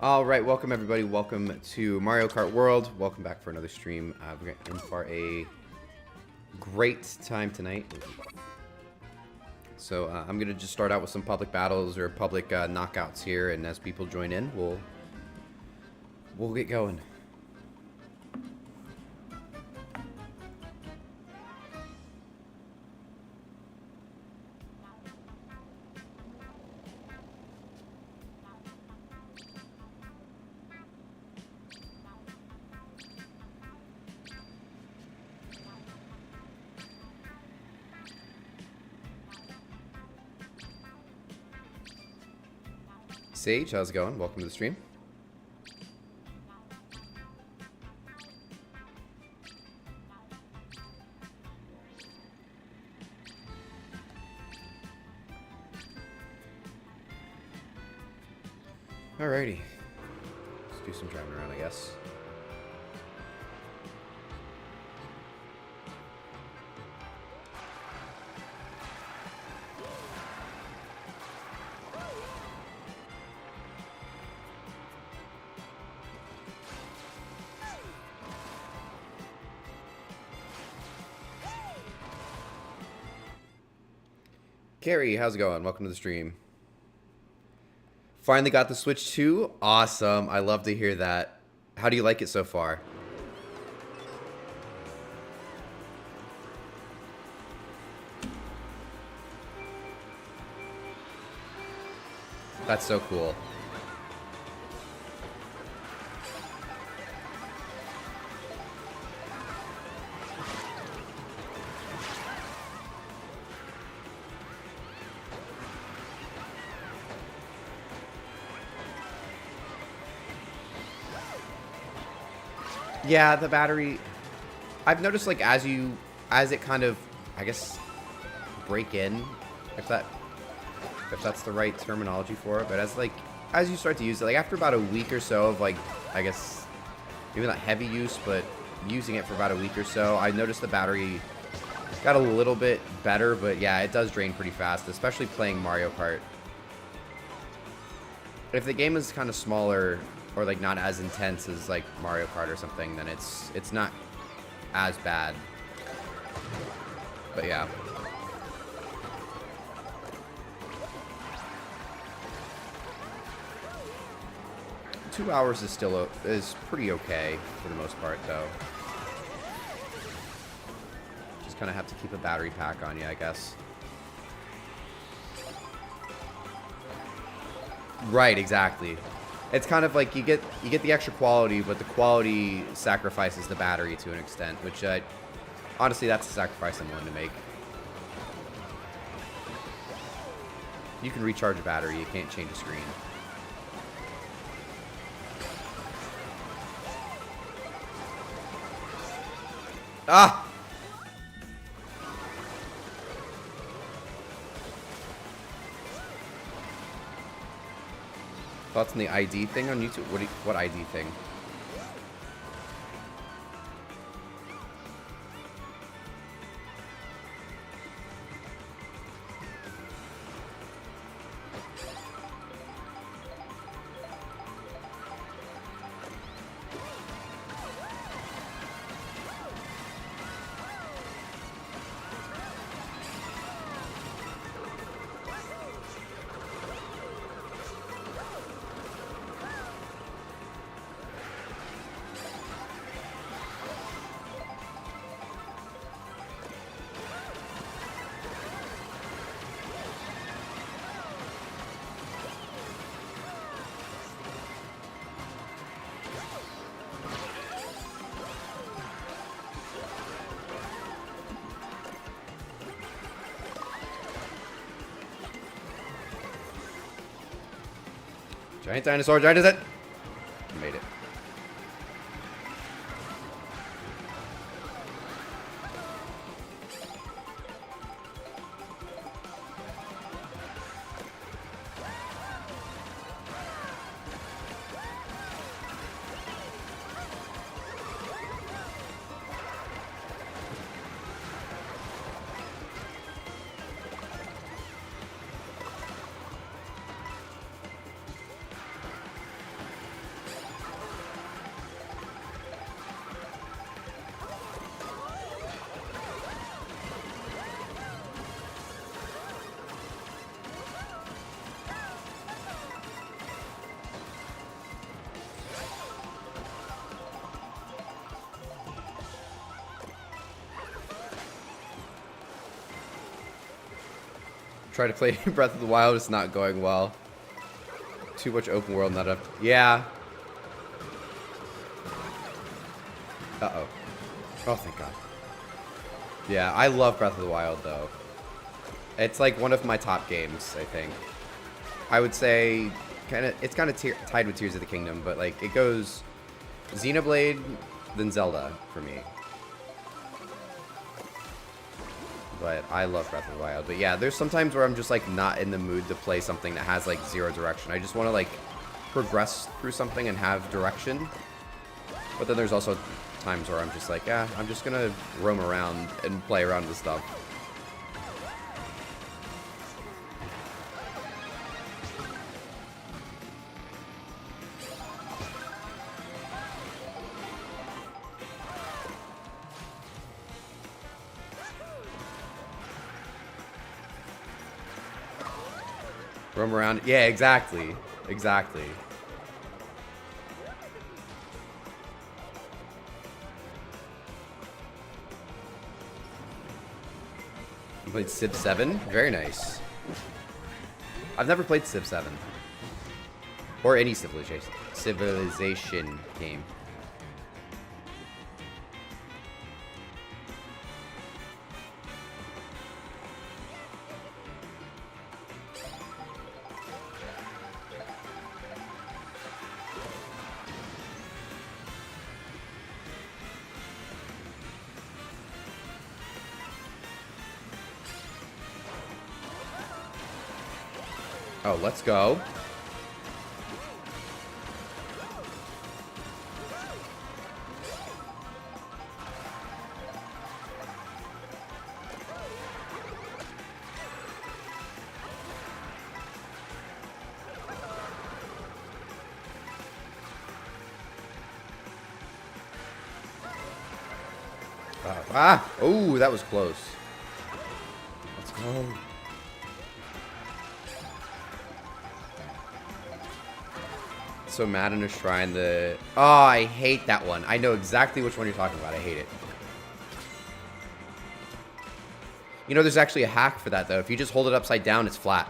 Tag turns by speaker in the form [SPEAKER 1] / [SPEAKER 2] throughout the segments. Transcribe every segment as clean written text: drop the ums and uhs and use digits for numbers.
[SPEAKER 1] All right, welcome everybody. Welcome to Mario Kart World. Welcome back for another stream. We're in for a great time tonight. So I'm gonna just start out with some public battles or public knockouts here, and as people join in, we'll get going. Sage, how's it going? Welcome to the stream. Alrighty. Let's do some driving around, I guess. Carrie, how's it going? Welcome to the stream. Finally got the Switch 2. Awesome. I love to hear that. How do you like it so far? That's so cool. Yeah, the battery, I've noticed, like, as it kind of, I guess, break in, if that's the right terminology for it, but as you start to use it, like, after about a week or so of, like, I guess, maybe not heavy use, but using it for about a week or so, I noticed the battery got a little bit better, but yeah, it does drain pretty fast, especially playing Mario Kart. If the game is kind of smaller, or like not as intense as like Mario Kart or something, then it's not as bad. But yeah. Two hours is pretty okay for the most part, though. Just kind of have to keep a battery pack on you, I guess. Right, exactly. It's kind of like you get the extra quality, but the quality sacrifices the battery to an extent, which honestly, that's a sacrifice I'm willing to make. You can recharge a battery, you can't change a screen. Ah! Thoughts on the ID thing on YouTube? What ID thing? Giant dinosaur, giant is it? Made it. Try to play Breath of the Wild. It's not going well. Too much open world, not enough. Yeah. Uh-oh. Oh, thank God. Yeah, I love Breath of the Wild, though. It's like one of my top games, I think. I would say it's kind of tied with Tears of the Kingdom, but like it goes Xenoblade, then Zelda for me. But I love Breath of the Wild. But yeah, there's sometimes where I'm just like not in the mood to play something that has like zero direction. I just want to like progress through something and have direction. But then there's also times where I'm just like, yeah, I'm just gonna roam around and play around with stuff. Roam around. Yeah, exactly. Exactly. You played Civ 7? Very nice. I've never played Civ 7. Or any civilization game. Oh, let's go. Oh, that was close. Let's go. So mad in a shrine. Oh, I hate that one. I know exactly which one you're talking about. I hate it. You know, there's actually a hack for that, though. If you just hold it upside down, it's flat.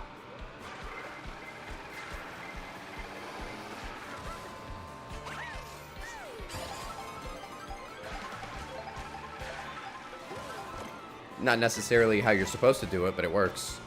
[SPEAKER 1] Not necessarily how you're supposed to do it, but it works.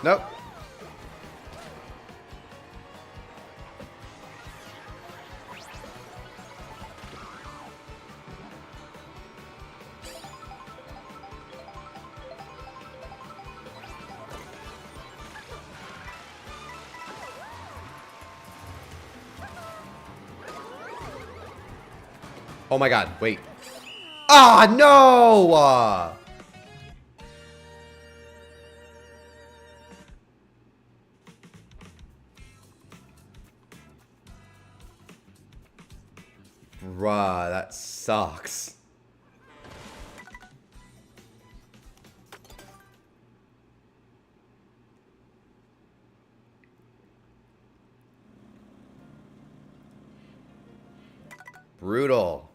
[SPEAKER 1] Nope. Oh my God, wait. Ah, no! Bruh, that sucks. Brutal.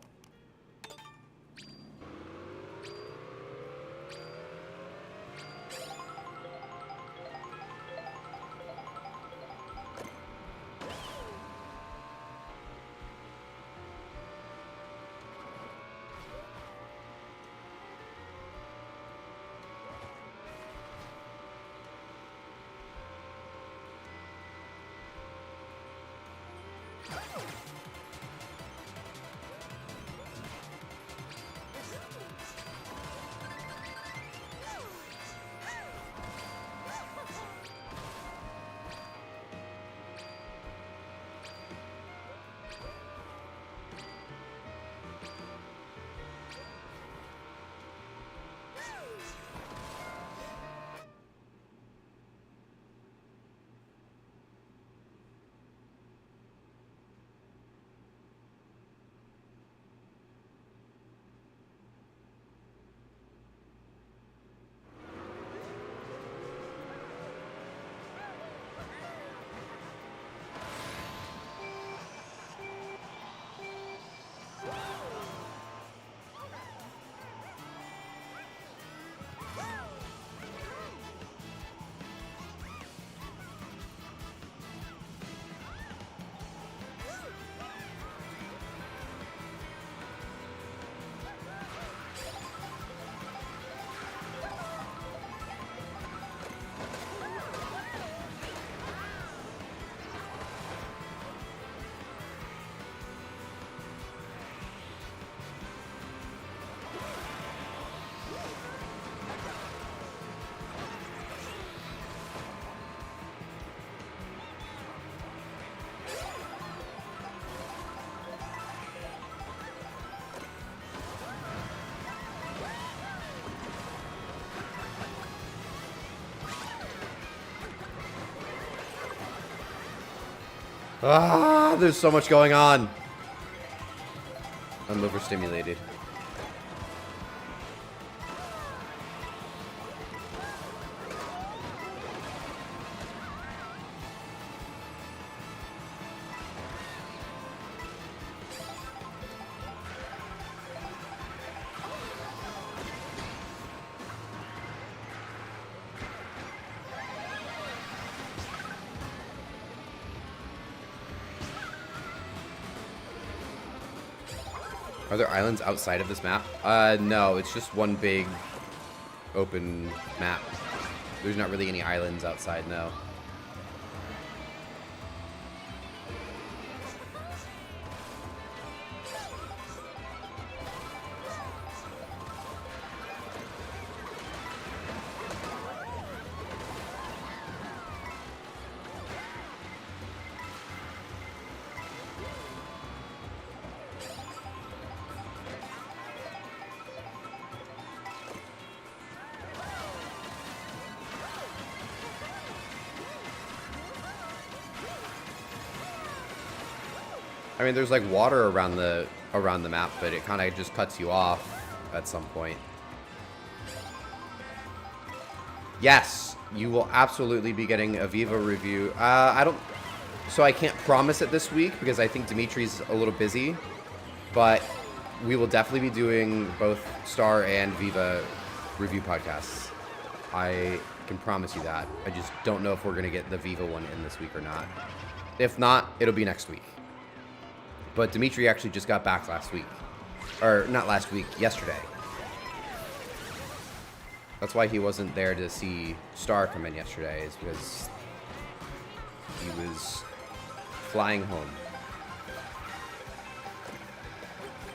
[SPEAKER 1] Ah, there's so much going on. I'm overstimulated. Are there islands outside of this map? No, it's just one big open map. There's not really any islands outside, no. I mean, there's like water around the map, but it kind of just cuts you off at some point. Yes, you will absolutely be getting a Viva review. So I can't promise it this week because I think Dimitri's a little busy, but we will definitely be doing both Star and Viva review podcasts. I can promise you that. I just don't know if we're gonna get the Viva one in this week or not. If not, it'll be next week. But Dimitri actually just got back last week. Or, not last week, yesterday. That's why he wasn't there to see Star come in yesterday, is because he was flying home.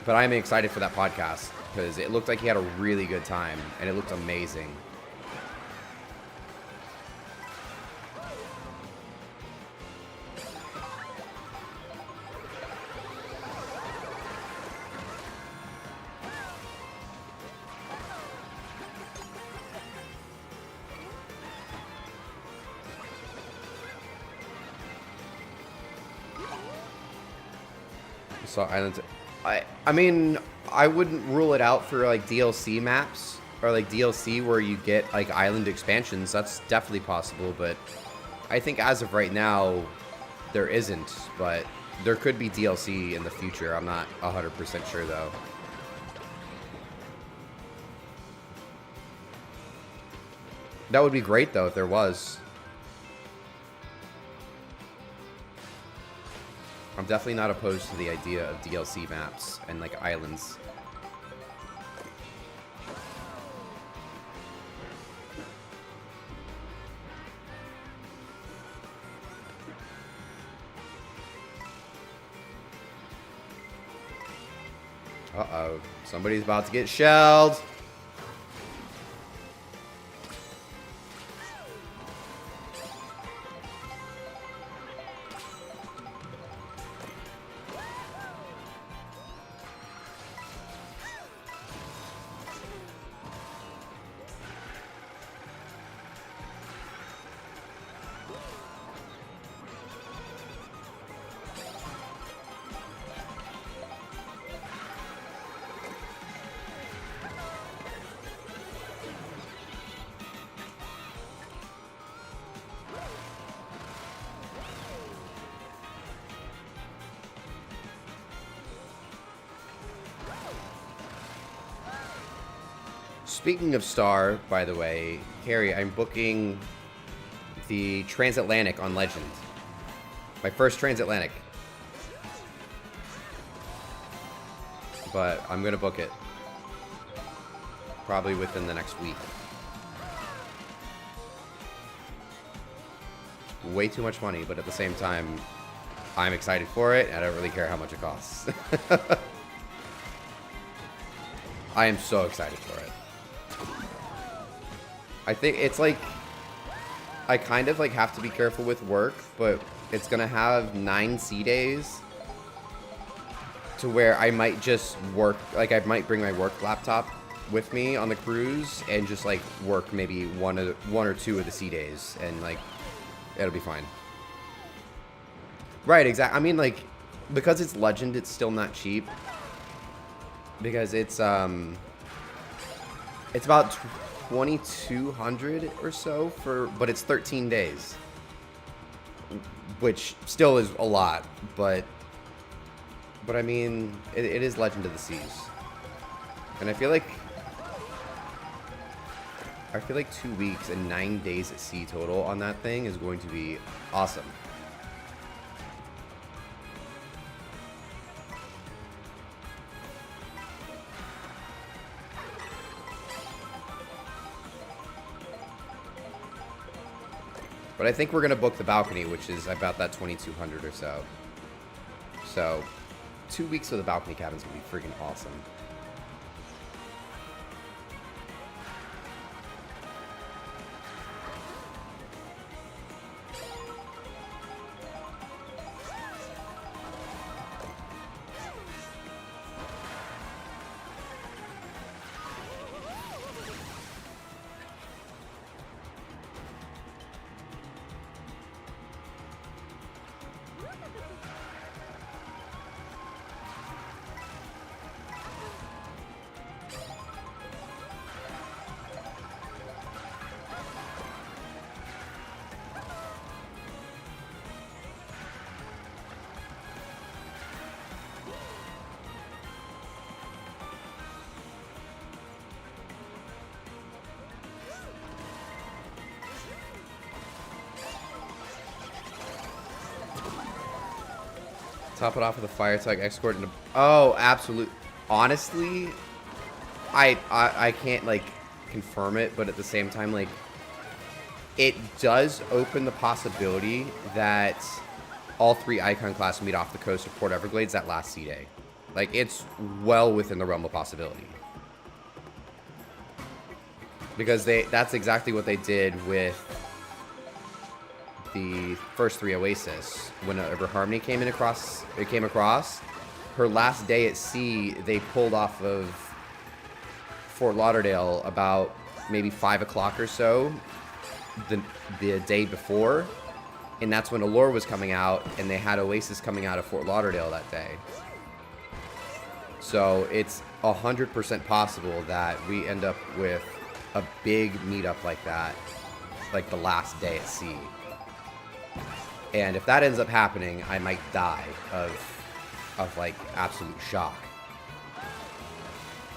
[SPEAKER 1] But I'm excited for that podcast, because it looked like he had a really good time, and it looked amazing. Islands. I mean, I wouldn't rule it out for like DLC maps or like DLC where you get like island expansions. That's definitely possible, but I think as of right now, there isn't. But there could be DLC in the future. I'm not 100% sure though. That would be great though if there was. I'm definitely not opposed to the idea of DLC maps and like islands. Uh-oh. Somebody's about to get shelled. Speaking of Star, by the way, Carrie, I'm booking the Transatlantic on Legend. My first Transatlantic. But I'm going to book it. Probably within the next week. Way too much money, but at the same time, I'm excited for it, and I don't really care how much it costs. I am so excited for it. I think it's like, I kind of like have to be careful with work, but it's gonna have 9 sea days to where I might just work, like I might bring my work laptop with me on the cruise and just like work maybe one or two of the sea days, and like it'll be fine. Right, exactly. I mean, like, because it's Legend, it's still not cheap. Because it's about 2,200 or so for, but it's 13 days, which still is a lot. But I mean, it is Legend of the Seas, and I feel like 2 weeks and 9 days at sea total on that thing is going to be awesome. But I think we're going to book the balcony, which is about that 2,200 or so. So, 2 weeks of the balcony cabin is going to be freaking awesome. Top it off with a fire tug escort and a... Oh, absolute. Honestly, I can't, like, confirm it, but at the same time, like, it does open the possibility that all 3 Icon class meet off the coast of Port Everglades that last sea day. Like, it's well within the realm of possibility. Because that's exactly what they did with the first 3 Oasis. Whenever Harmony came across, her last day at sea, they pulled off of Fort Lauderdale about maybe 5 o'clock or so the day before, and that's when Allure was coming out, and they had Oasis coming out of Fort Lauderdale that day. So it's 100% possible that we end up with a big meetup like that, like the last day at sea. And if that ends up happening, I might die of like absolute shock.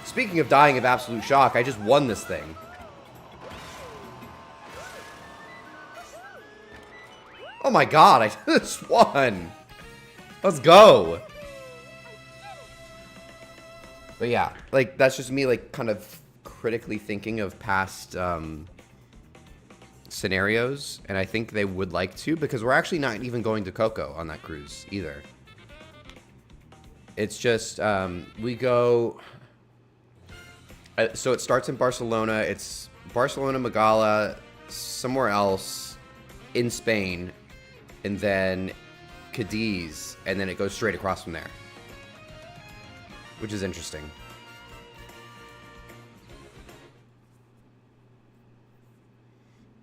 [SPEAKER 1] Speaking of dying of absolute shock, I just won this thing. Oh my god, I just won. Let's go. But yeah, like, that's just me, like, kind of critically thinking of past scenarios, and I think they would like to, because we're actually not even going to Coco on that cruise either. It's just, we go... so it starts in Barcelona. It's Barcelona, Magala, somewhere else in Spain, and then Cadiz, and then it goes straight across from there. Which is interesting.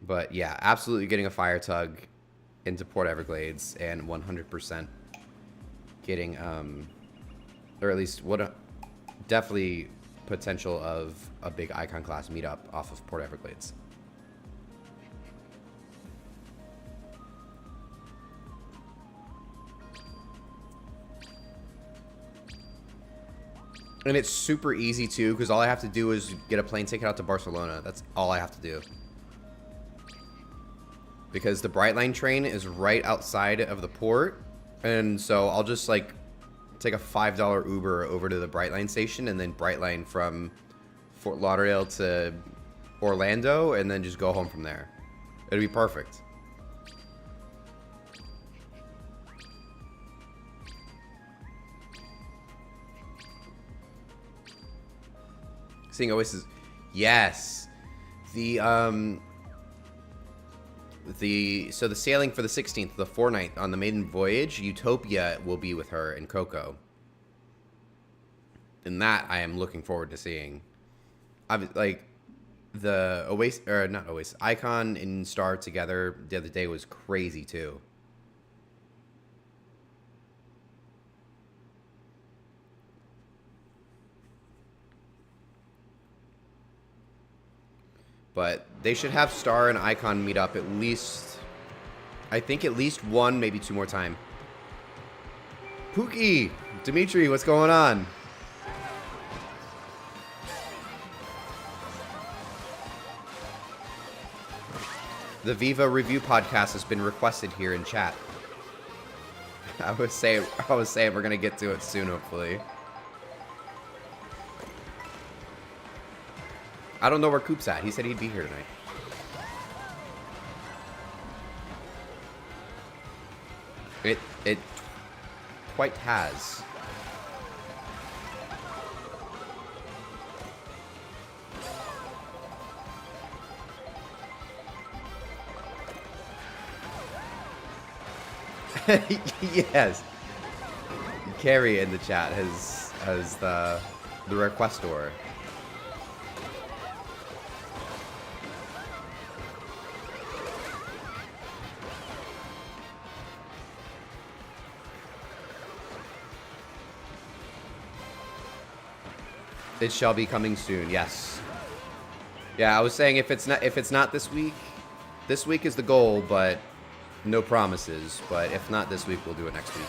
[SPEAKER 1] But yeah, absolutely getting a fire tug into Port Everglades, and 100% getting, or at least definitely potential of a big Icon class meetup off of Port Everglades. And it's super easy too, because all I have to do is get a plane ticket out to Barcelona. That's all I have to do. Because the Brightline train is right outside of the port, and so I'll just like take a $5 Uber over to the Brightline station, and then Brightline from Fort Lauderdale to Orlando, and then just go home from there. It'll be perfect. Seeing Oasis, yes. So the sailing for the 16th, the 4-night on the maiden voyage, Utopia will be with her in Coco. And that I am looking forward to seeing. Like the Oasis, or not Oasis, Icon and Star together the other day was crazy too. But they should have Star and Icon meet up at least, I think at least one, maybe two more time. Pookie! Dimitri, what's going on? The Viva Review podcast has been requested here in chat. I was saying we're gonna get to it soon, hopefully. I don't know where Coop's at. He said he'd be here tonight. It quite has. Yes. Carrie in the chat has the requestor. It shall be coming soon. Yes. Yeah, I was saying if it's not this week is the goal, but no promises. But if not this week, we'll do it next week.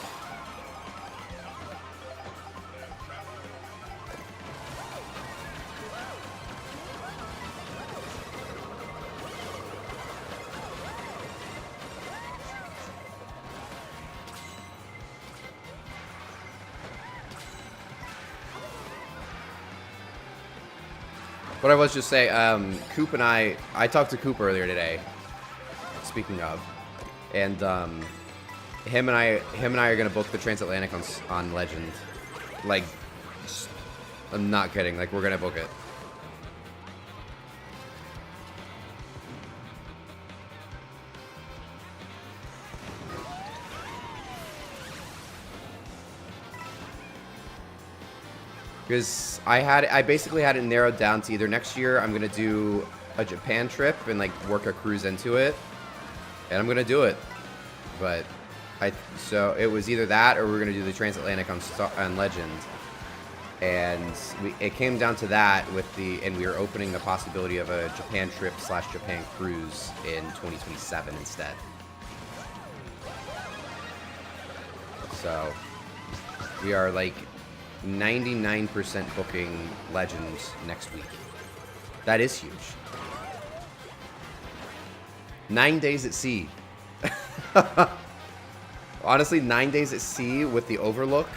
[SPEAKER 1] What I was just saying, Coop and I talked to Coop earlier today. Speaking of, and him and I are gonna book the transatlantic on Legend. Like, I'm not kidding. Like, we're gonna book it. Because I basically had it narrowed down to either next year I'm gonna do a Japan trip and like work a cruise into it, and I'm gonna do it. But so it was either that or we're gonna do the transatlantic on Legend, and it came down to that and we were opening the possibility of a Japan trip / Japan cruise in 2027 instead. So we are like 99% booking Legends next week. That is huge. 9 days at sea. Honestly, 9 days at sea with the Overlook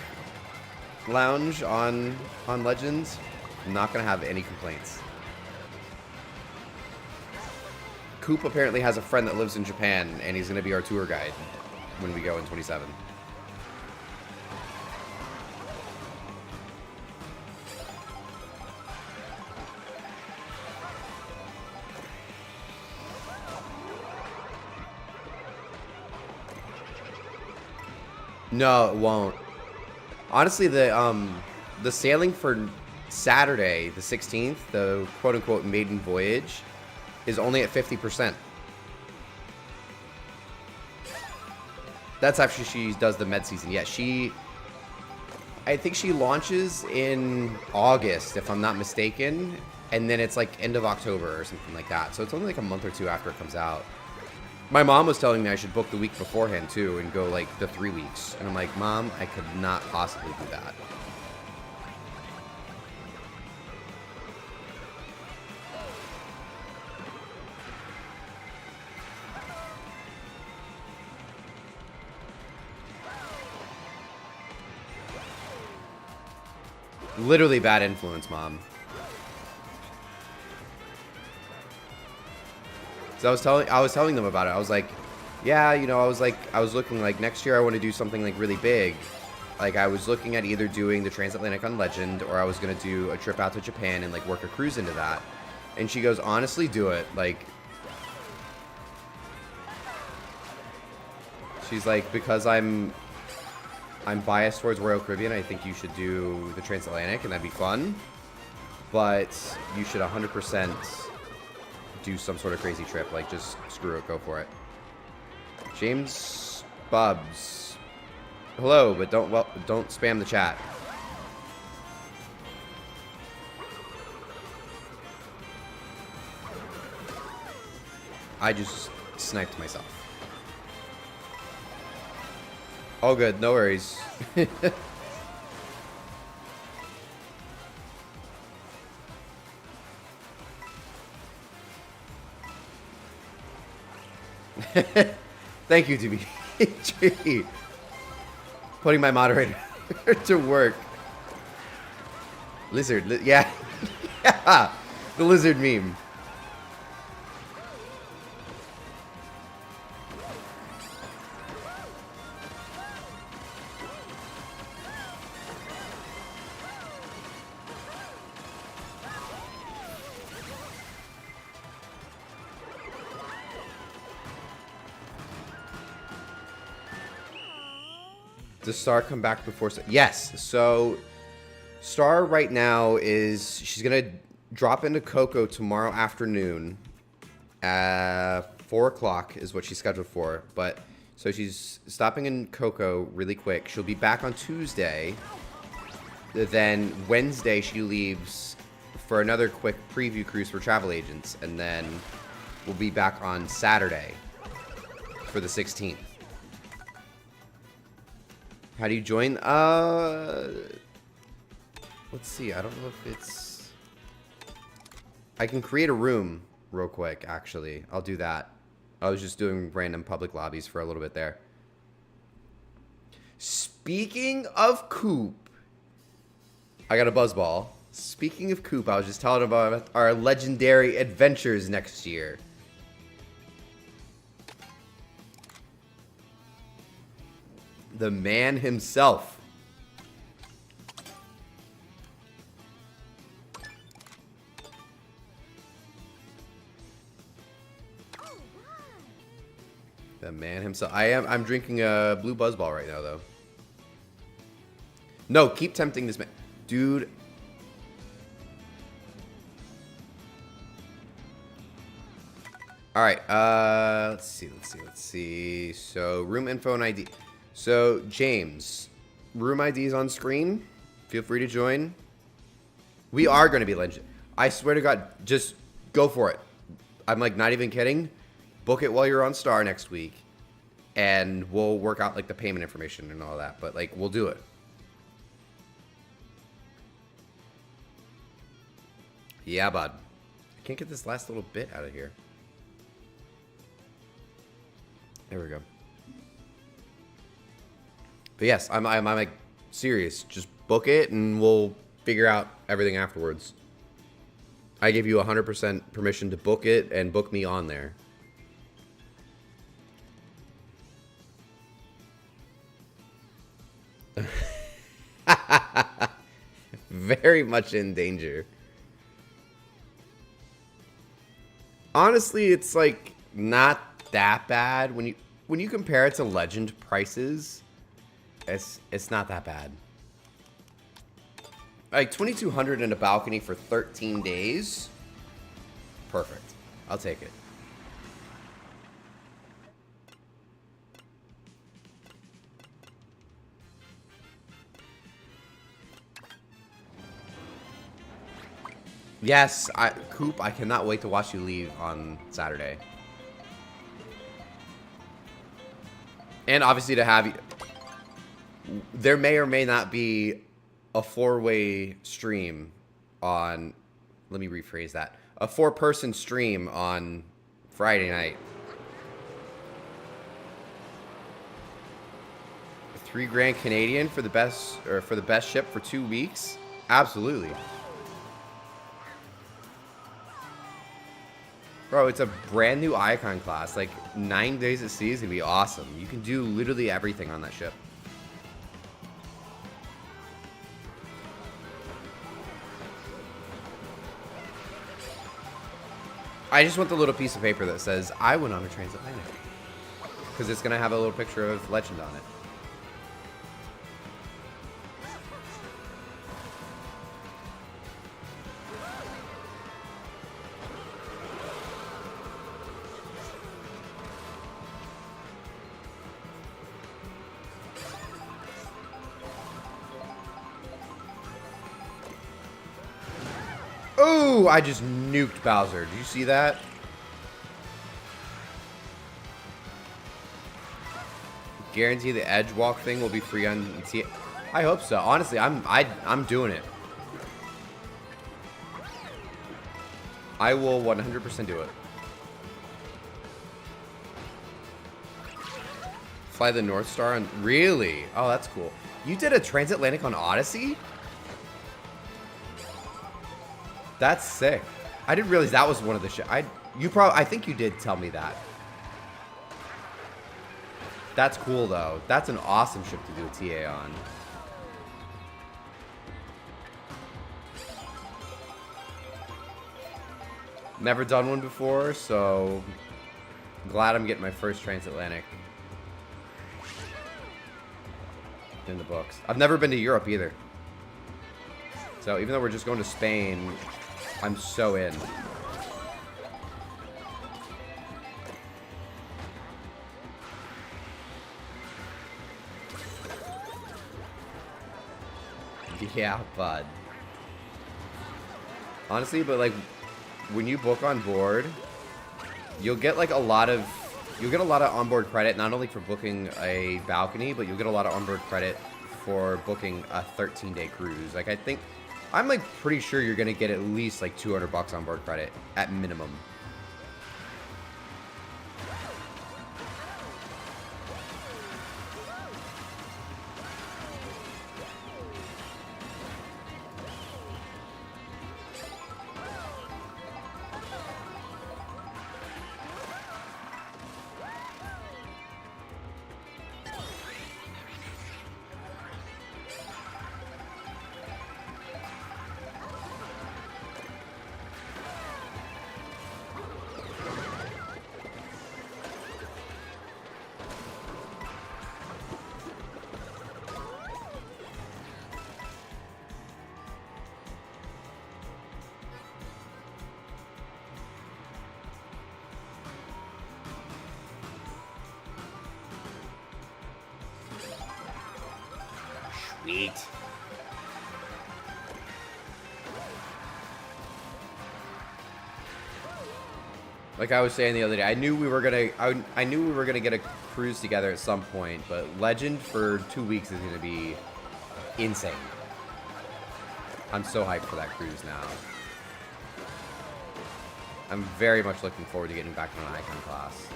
[SPEAKER 1] Lounge on Legends, I'm not gonna have any complaints. Coop apparently has a friend that lives in Japan, and he's gonna be our tour guide when we go in 27. No, it won't. Honestly, the sailing for Saturday, the 16th, the quote-unquote maiden voyage, is only at 50%. That's after she does the med season. Yeah, I think she launches in August, if I'm not mistaken, and then it's like end of October or something like that. So it's only like a month or two after it comes out. My mom was telling me I should book the week beforehand, too, and go, like, the 3 weeks. And I'm like, Mom, I could not possibly do that. Literally bad influence, Mom. So I was telling them about it. I was like, yeah, you know, I was looking like next year I want to do something like really big. Like I was looking at either doing the transatlantic on Legend or I was going to do a trip out to Japan and like work a cruise into that. And she goes, honestly, do it. Like, she's like, because I'm biased towards Royal Caribbean, I think you should do the transatlantic and that'd be fun. But you should 100% do some sort of crazy trip. Like, just screw it, go for it. James Bubs, hello, but don't spam the chat. I just sniped myself. All good, no worries. Thank you, TBG. Putting my moderator to work. Lizard, yeah. Yeah, the lizard meme. Does Star come back before? Yes. So Star right now she's gonna drop into Coco tomorrow afternoon. 4 o'clock is what she's scheduled for. But so she's stopping in Coco really quick. She'll be back on Tuesday. Then Wednesday she leaves for another quick preview cruise for travel agents, and then we'll be back on Saturday for the 16th. How do you join? Let's see. I don't know if it's... I can create a room real quick, actually. I'll do that. I was just doing random public lobbies for a little bit there. Speaking of Coop, I got a buzzball. Speaking of Coop, I was just telling about our legendary adventures next year. The man himself. The man himself. I'm drinking a blue buzzball right now, though. No, keep tempting this man. Dude. All right. Let's see. So, room info and ID. So, James, room ID is on screen. Feel free to join. We are going to be legend. I swear to God, just go for it. I'm like not even kidding. Book it while you're on Star next week, and we'll work out like the payment information and all that. But like, we'll do it. Yeah, bud. I can't get this last little bit out of here. There we go. But yes, I'm like serious. Just book it and we'll figure out everything afterwards. I give you 100% permission to book it and book me on there. Very much in danger. Honestly, it's like not that bad when you compare it to Legend prices. It's not that bad. Like 2,200 in a balcony for 13 days. Perfect. I'll take it. Yes, Coop, I cannot wait to watch you leave on Saturday. And obviously to have you... There may or may not be a 4-way stream on... Let me rephrase that. A 4-person stream on Friday night. $3,000 Canadian for the best ship for 2 weeks? Absolutely. Bro, it's a brand new icon class. Like 9 days at sea is gonna be awesome. You can do literally everything on that ship. I just want the little piece of paper that says, I went on a transatlantic. Because it's going to have a little picture of Legend on it. Oh, I just nuked Bowser. Did you see that? guarantee the edge walk thing will be free on TA? I hope so. Honestly, I'm doing it. I will 100% do it. Fly the North Star on... Really? Oh, that's cool. You did a transatlantic on Odyssey? That's sick. I didn't realize that was one of the shit. I think you did tell me that. That's cool, though. That's an awesome ship to do a TA on. Never done one before, so I'm glad I'm getting my first transatlantic in the books. I've never been to Europe either. So even though we're just going to Spain, I'm so in. Yeah, bud. Honestly, but like when you book on board, you'll get like a lot of onboard credit, not only for booking a balcony, but you'll get a lot of onboard credit for booking a 13-day cruise. Like I'm like pretty sure you're gonna get at least like $200 onboard credit at minimum. Sweet. Like I was saying the other day, I knew we were gonna get a cruise together at some point, but Legend for 2 weeks is gonna be insane. I'm so hyped for that cruise now. I'm very much looking forward to getting back to an Icon class.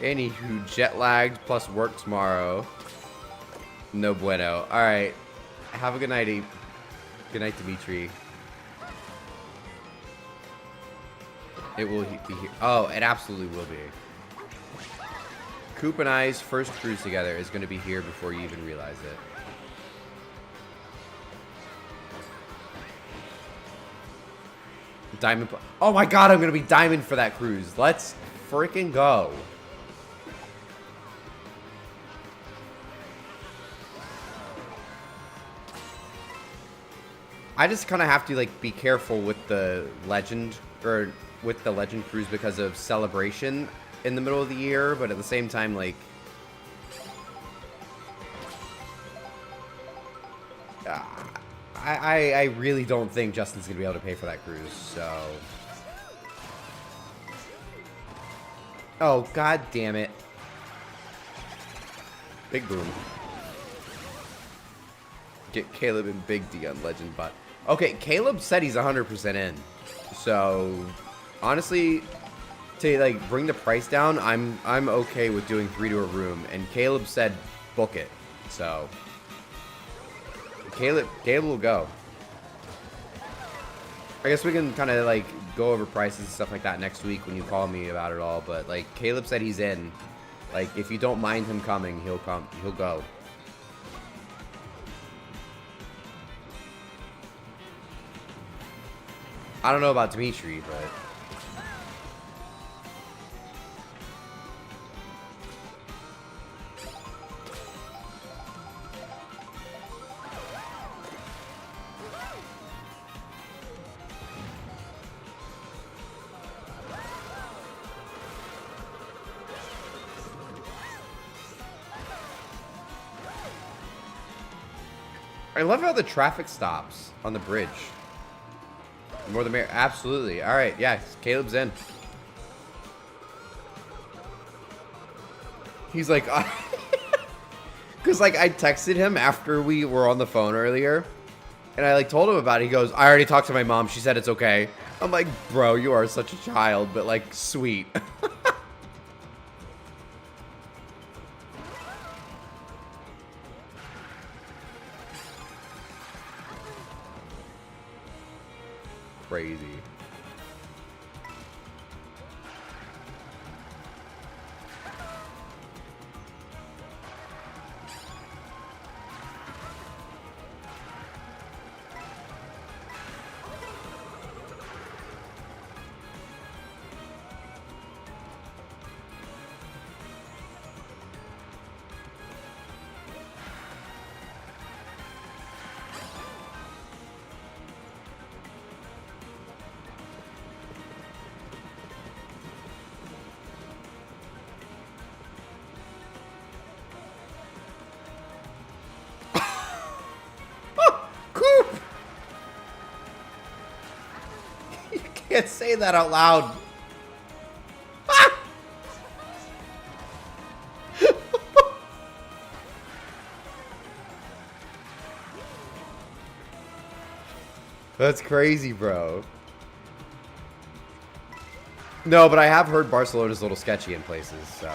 [SPEAKER 1] Anywho, jet lagged plus work tomorrow. No bueno. All right. Have a good night, Eve. Good night, Dimitri. It will be here. Oh, it absolutely will be. Coop and I's first cruise together is going to be here before you even realize it. Diamond. Oh my god, I'm going to be diamond for that cruise. Let's freaking go. I just kind of have to like be careful with the Legend cruise because of celebration in the middle of the year, but at the same time, like I really don't think Justin's gonna be able to pay for that cruise. So, oh god damn it, big boom. Get Caleb and Big D on Legend bot. Okay, Caleb said he's 100% in. So, honestly, to like bring the price down, I'm okay with doing 3 to a room. And Caleb said book it. So, Caleb will go. I guess we can kind of like go over prices and stuff like that next week when you call me about it all. But like Caleb said he's in. Like if you don't mind him coming, he'll come. He'll go. I don't know about Dimitri, but I love how the traffic stops on the bridge. More the merrier. Absolutely. All right. Yeah. Caleb's in. He's like, because like I texted him after we were on the phone earlier, and I like told him about it. He goes, "I already talked to my mom. She said it's okay." I'm like, "Bro, you are such a child, but like sweet." Crazy. Coop! You can't say that out loud. That's crazy, bro. No, but I have heard Barcelona's a little sketchy in places, so.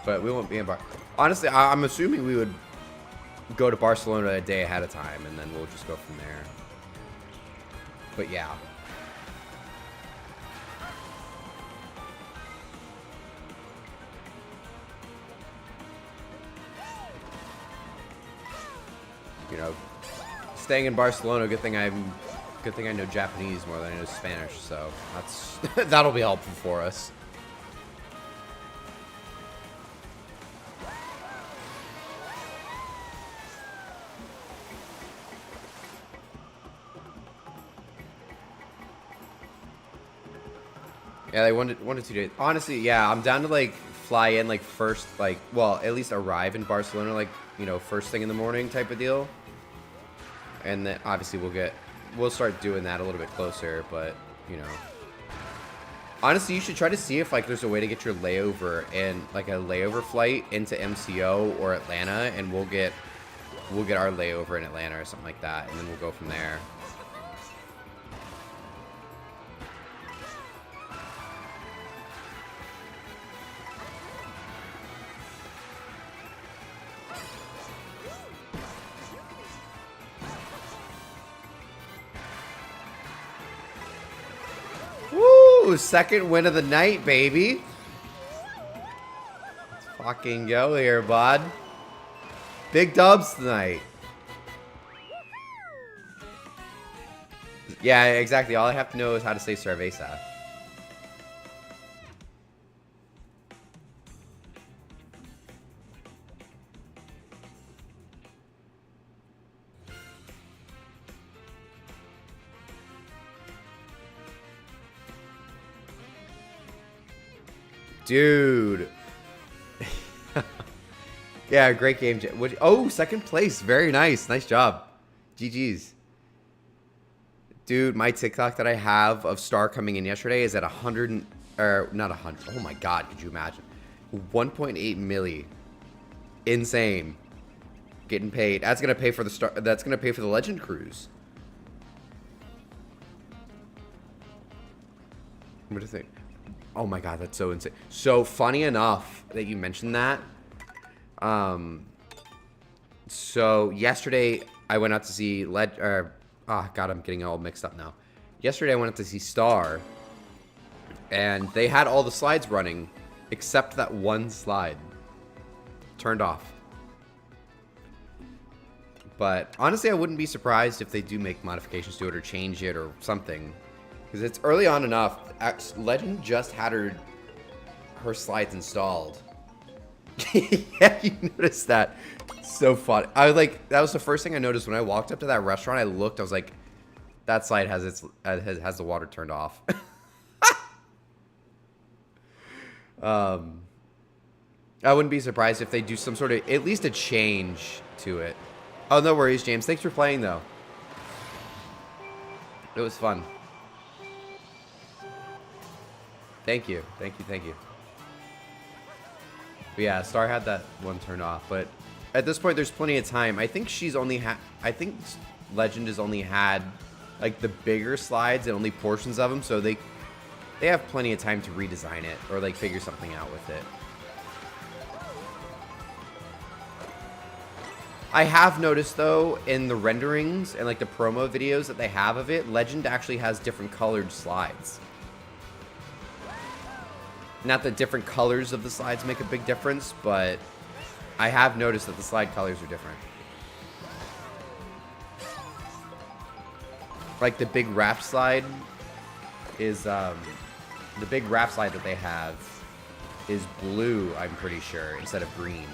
[SPEAKER 1] But we won't be in Bar. Honestly, I'm assuming we would go to Barcelona a day ahead of time, and then we'll just go from there. But yeah. You know, staying in Barcelona, good thing I know Japanese more than I know Spanish, so that's that'll be helpful for us. Yeah, like 1 to 2 days. Honestly, yeah, I'm down to like fly in like first, like, well, at least arrive in Barcelona like, you know, first thing in the morning type of deal. And then obviously we'll start doing that a little bit closer, but you know. Honestly, you should try to see if like there's a way to get your layover in like a layover flight into MCO or Atlanta, and we'll get our layover in Atlanta or something like that, and then we'll go from there. Woo! Second win of the night, baby. Let's fucking go here, bud. Big dubs tonight. Yeah, exactly. All I have to know is how to say cerveza. Dude. Yeah, great game. Oh, second place. Very nice. Nice job. GG's. Dude, my TikTok that I have of Star coming in yesterday is at 100, or not 100. Oh my God, could you imagine? 1.8 milli. Insane. Getting paid. That's gonna pay for the Star. That's gonna pay for the Legend Cruise. What do you think? Oh my God, that's so insane. So funny enough that you mentioned that. So yesterday I went out to see God, I'm getting all mixed up now. Yesterday I went out to see Star, and they had all the slides running except that one slide turned off. But honestly, I wouldn't be surprised if they do make modifications to it or change it or something, because it's early on enough. Legend just had her slides installed. Yeah, you noticed that. So funny. I was like, that was the first thing I noticed when I walked up to that restaurant. I looked. I was like, that slide has the water turned off. I wouldn't be surprised if they do some sort of, at least a change to it. Oh, no worries, James. Thanks for playing, though. It was fun. Thank you. Thank you. Thank you. But yeah, Star had that one turned off. But at this point, there's plenty of time. I think she's only I think Legend has only had, like, the bigger slides and only portions of them. So they have plenty of time to redesign it or, like, figure something out with it. I have noticed, though, in the renderings and, like, the promo videos that they have of it, Legend actually has different colored slides. Not that different colors of the slides make a big difference, but I have noticed that the slide colors are different. Like, the big raft slide is, the big raft slide that they have is blue, I'm pretty sure, instead of green.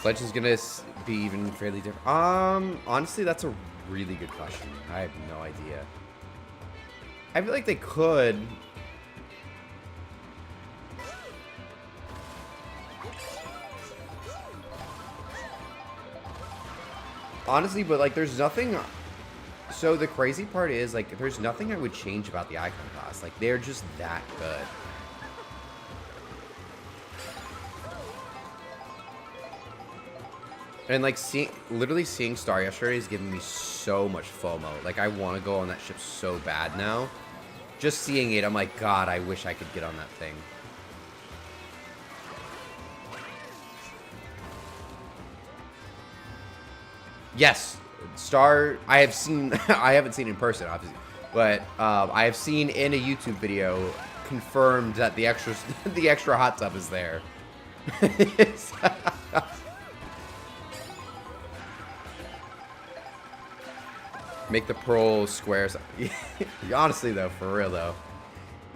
[SPEAKER 1] Legend's gonna be even fairly different. Honestly, that's a really good question. I have no idea. I feel like they could. Honestly, but like, there's nothing. So the crazy part is, like, there's nothing I would change about the icon class. Like, they're just that good. And, like, literally seeing Star yesterday is giving me so much FOMO. Like, I want to go on that ship so bad now. Just seeing it, I'm like, God, I wish I could get on that thing. Yes, Star, I have seen, I haven't seen in person, obviously. But I have seen in a YouTube video confirmed that the extra hot tub is there. Make the pearl squares. Honestly, though, for real, though.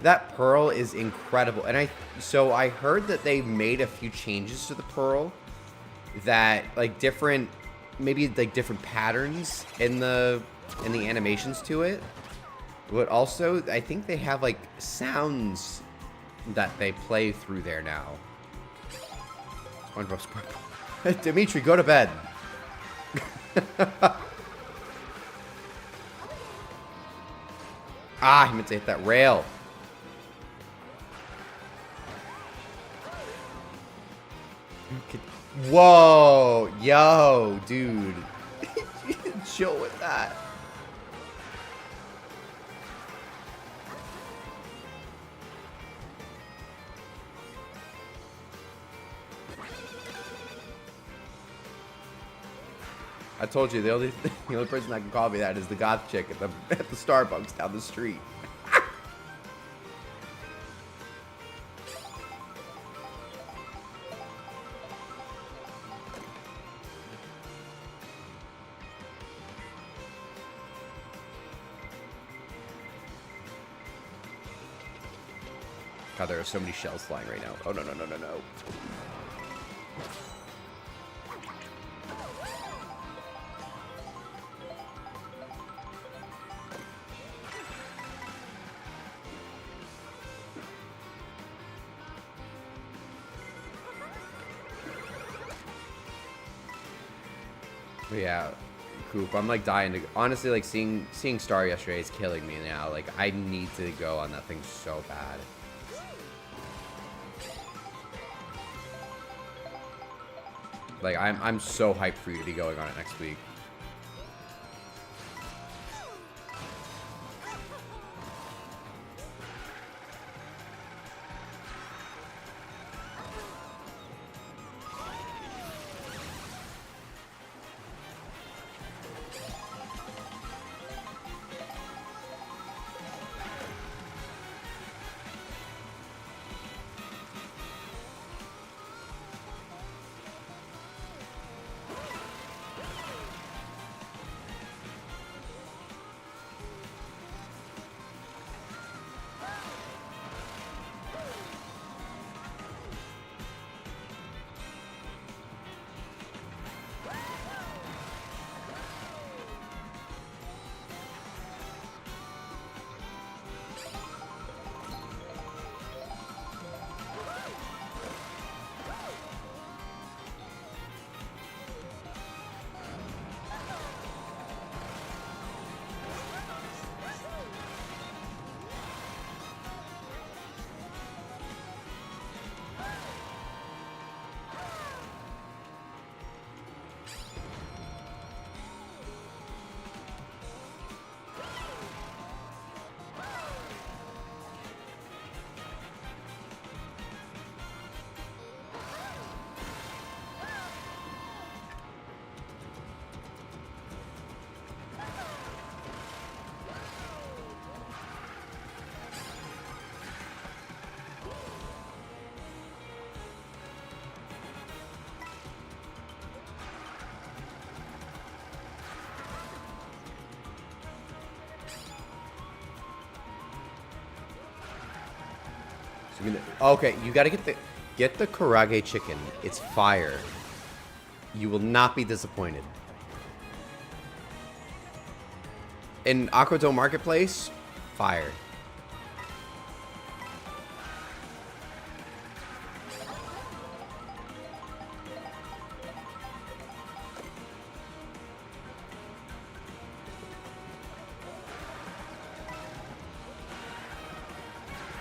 [SPEAKER 1] That pearl is incredible. And so I heard that they made a few changes to the pearl that, like, different, maybe, like, different patterns in the animations to it. But also, I think they have, like, sounds that they play through there now. SpongeBob SquarePants. Dimitri, go to bed. Ah, he meant to hit that rail. Whoa, yo, dude. Chill with that. I told you, the only person that can call me that is the goth chick at the Starbucks down the street. God, there are so many shells flying right now. Oh, no, no, no, no, no. But yeah, Coop, I'm like dying to, honestly, like seeing Star yesterday is killing me now. Like, I need to go on that thing so bad. Like, I'm so hyped for you to be going on it next week. So okay, you gotta get the karage chicken. It's fire. You will not be disappointed. In Aquadome Marketplace, fire.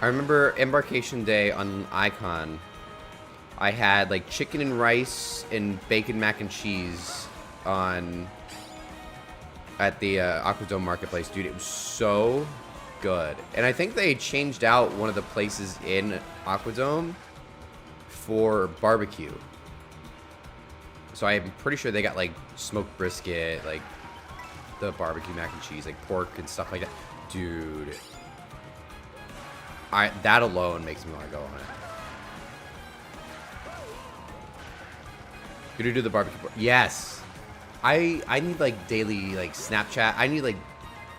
[SPEAKER 1] I remember Embarkation Day on Icon. I had like chicken and rice and bacon mac and cheese on at the Aquadome Marketplace. Dude, it was so good. And I think they changed out one of the places in Aquadome for barbecue. So I'm pretty sure they got like smoked brisket, like the barbecue mac and cheese, like pork and stuff like that. Dude, that alone makes me want to go on it. Gonna do the barbecue. Yes. I need like daily like Snapchat. I need like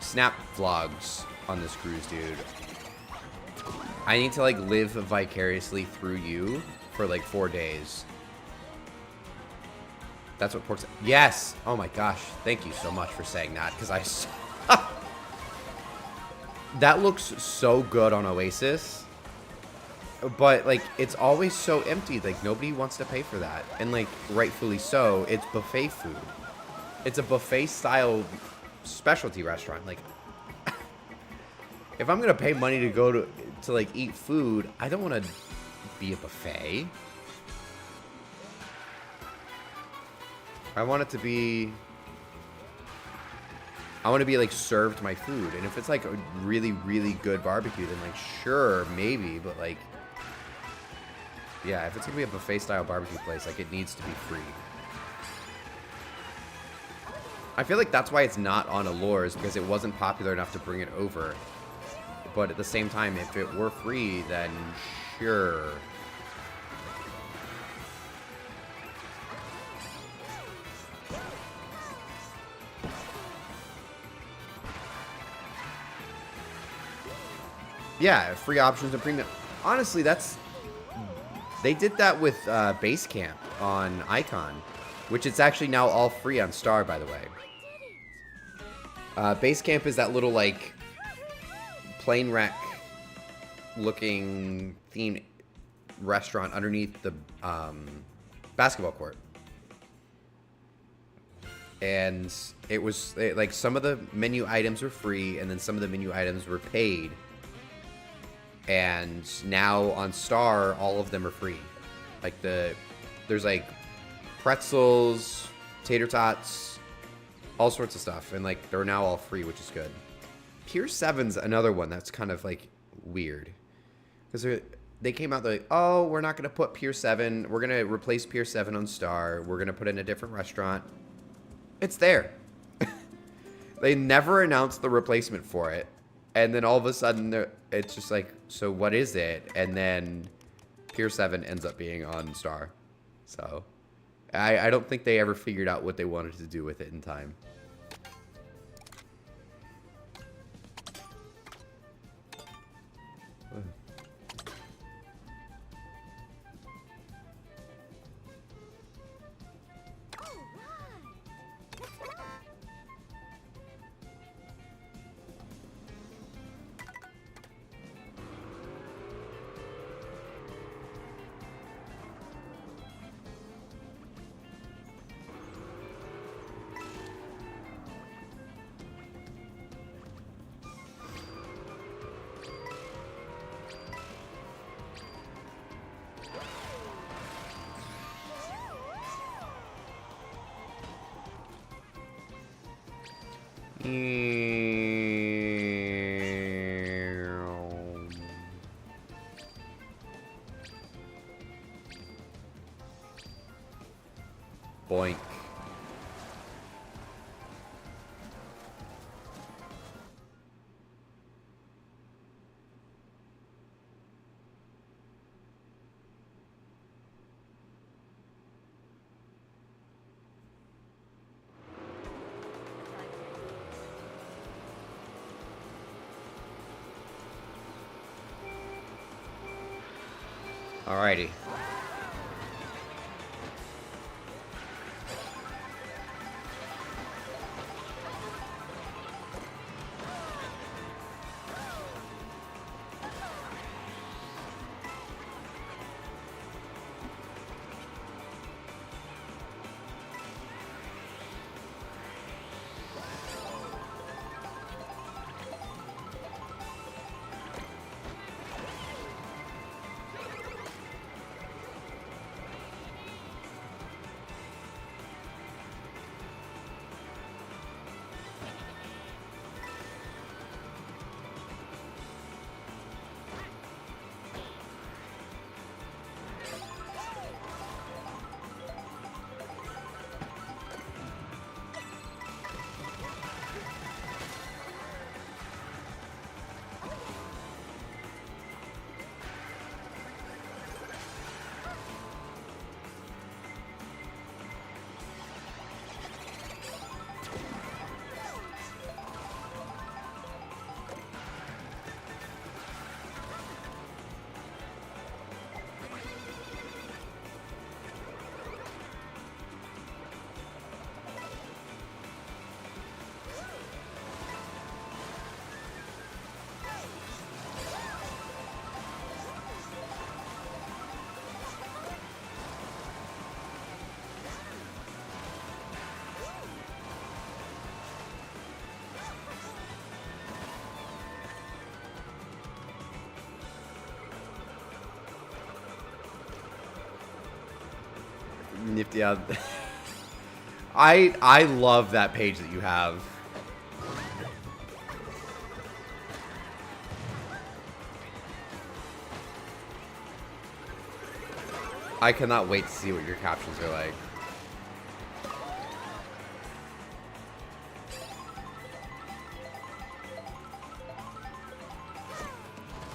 [SPEAKER 1] snap vlogs on this cruise, dude. I need to like live vicariously through you for like 4 days. That's what pork's. Yes. Oh my gosh. Thank you so much for saying that, because I saw that looks so good on Oasis, but like it's always so empty. Like nobody wants to pay for that, and like rightfully so. It's buffet food. It's a buffet style specialty restaurant. Like if I'm gonna pay money to go to like eat food, I don't want to be a buffet. I want it to be. I want to be like served my food, and if it's like a really, really good barbecue, then like sure, maybe, but like, yeah, if it's gonna be a buffet style barbecue place, like it needs to be free. I feel like that's why it's not on Allures, because it wasn't popular enough to bring it over. But at the same time, if it were free, then sure. Yeah, free options and premium. Honestly, they did that with Base Camp on Icon, which it's actually now all free on Star, by the way. Base Camp is that little like plane wreck looking themed restaurant underneath the basketball court. And it was like some of the menu items were free, and then some of the menu items were paid. And now on Star, all of them are free. Like there's like pretzels, tater tots, all sorts of stuff, and like they're now all free, which is good. Pier 7's another one that's kind of like weird, because they came out like, oh, we're not gonna put Pier 7, we're gonna replace Pier 7 on Star, we're gonna put in a different restaurant. It's there. They never announced the replacement for it. And then all of a sudden, it's just like, so what is it? And then Pier 7 ends up being on Star. So I don't think they ever figured out what they wanted to do with it in time. Boink. Alrighty. Nifty. I love that page that you have. I cannot wait to see what your captions are like.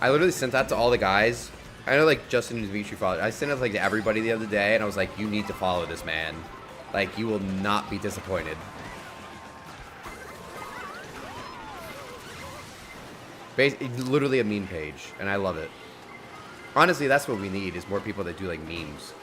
[SPEAKER 1] I literally sent that to all the guys. I know, like, Justin and Dimitri followed. I sent it, like, to everybody the other day, and I was like, you need to follow this man. Like, you will not be disappointed. Literally a meme page, and I love it. Honestly, that's what we need, is more people that do, like, memes.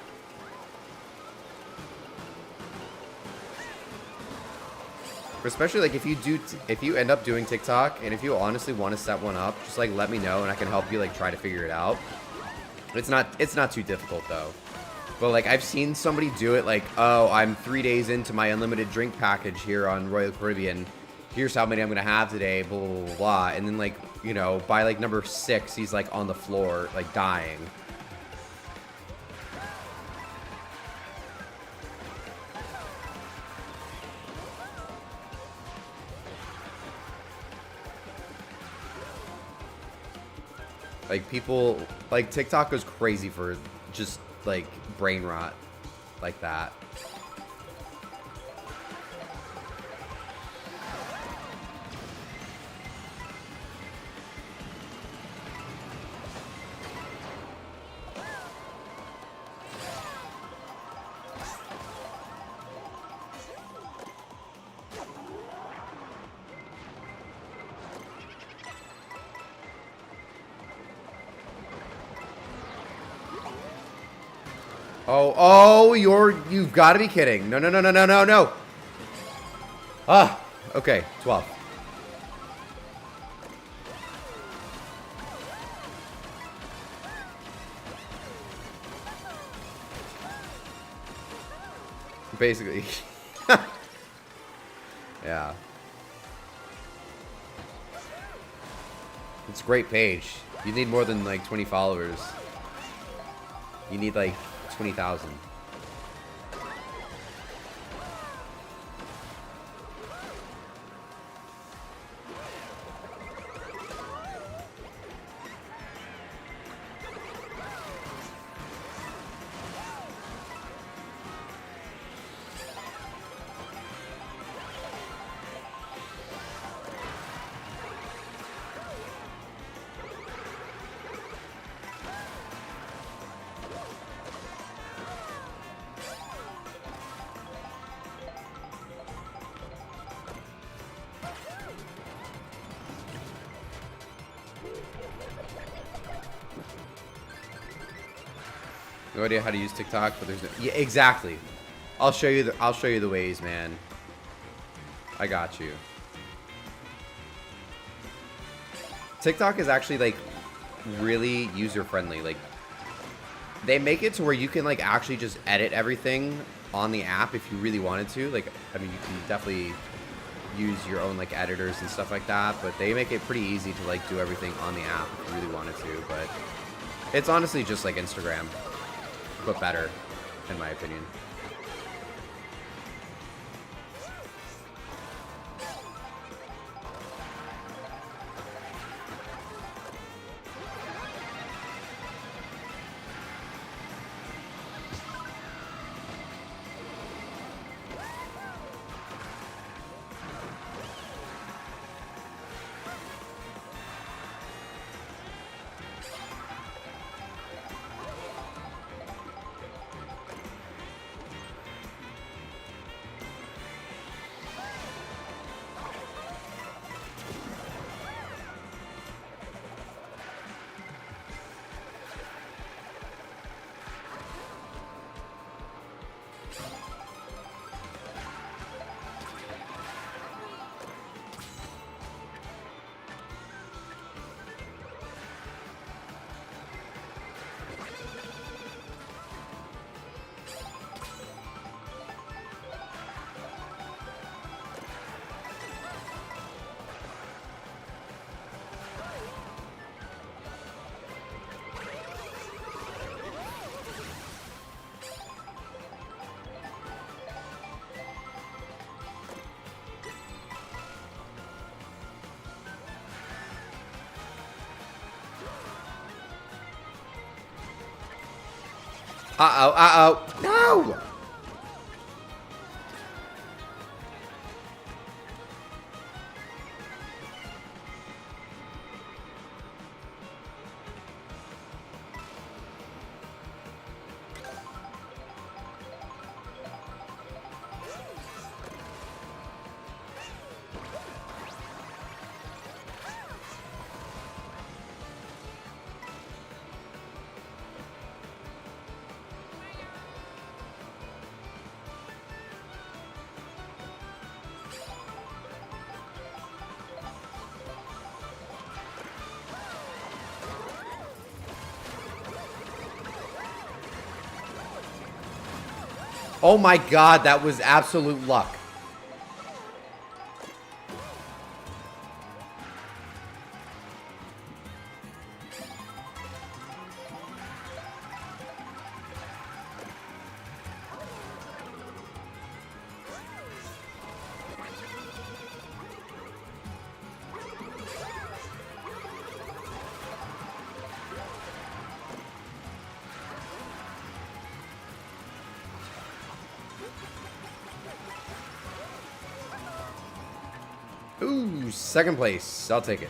[SPEAKER 1] Especially, like, if you end up doing TikTok, and if you honestly want to set one up, just, like, let me know, and I can help you, like, try to figure it out. It's not too difficult, though. But, like, I've seen somebody do it, like, oh, I'm 3 days into my unlimited drink package here on Royal Caribbean. Here's how many I'm going to have today, blah, blah, blah, blah. And then, like, you know, by, like, number 6, he's, like, on the floor, like, dying. Like, people, like, TikTok goes crazy for just, like, brain rot like that. Oh, you've got to be kidding. No, no, no, no, no, no, no. Ah, okay, 12. Basically. Yeah. It's a great page. You need more than, like, 20 followers. You need, like, 20,000. No idea how to use TikTok, but there's no... Yeah, exactly. I'll show you the ways, man. I got you. TikTok is actually like really user friendly. Like they make it to where you can like actually just edit everything on the app if you really wanted to. Like I mean, you can definitely use your own like editors and stuff like that, but they make it pretty easy to like do everything on the app if you really wanted to. But it's honestly just like Instagram, but better, in my opinion. Uh-oh, uh-oh. No! Oh my god, that was absolute luck. Ooh, second place. I'll take it.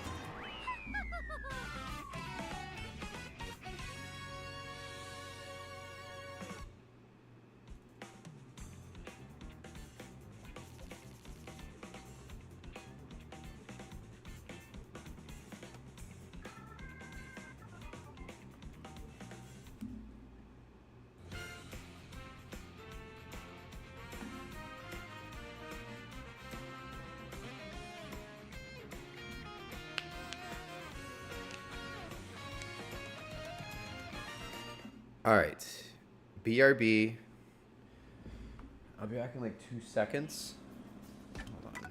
[SPEAKER 1] All right. BRB. I'll be back in like 2 seconds. Hold on.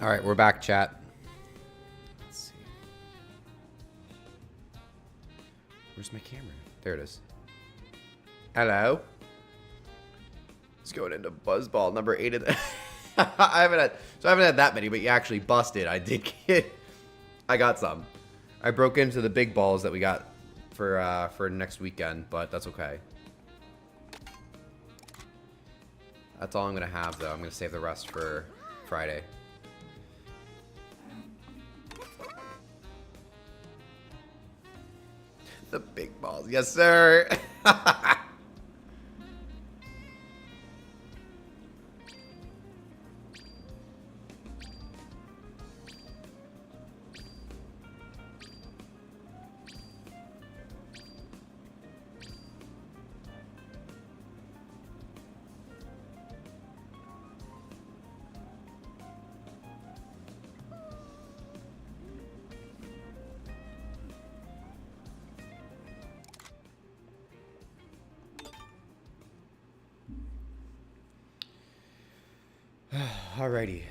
[SPEAKER 1] All right, we're back, chat. Let's see. Where's my camera? There it is. Hello. Let's go into Buzzball number 8 of the I haven't had that many, but you actually busted. I got some. I broke into the big balls that we got for next weekend, but that's okay. That's all I'm gonna have though. I'm gonna save the rest for Friday. The big balls. Yes, sir. Alrighty.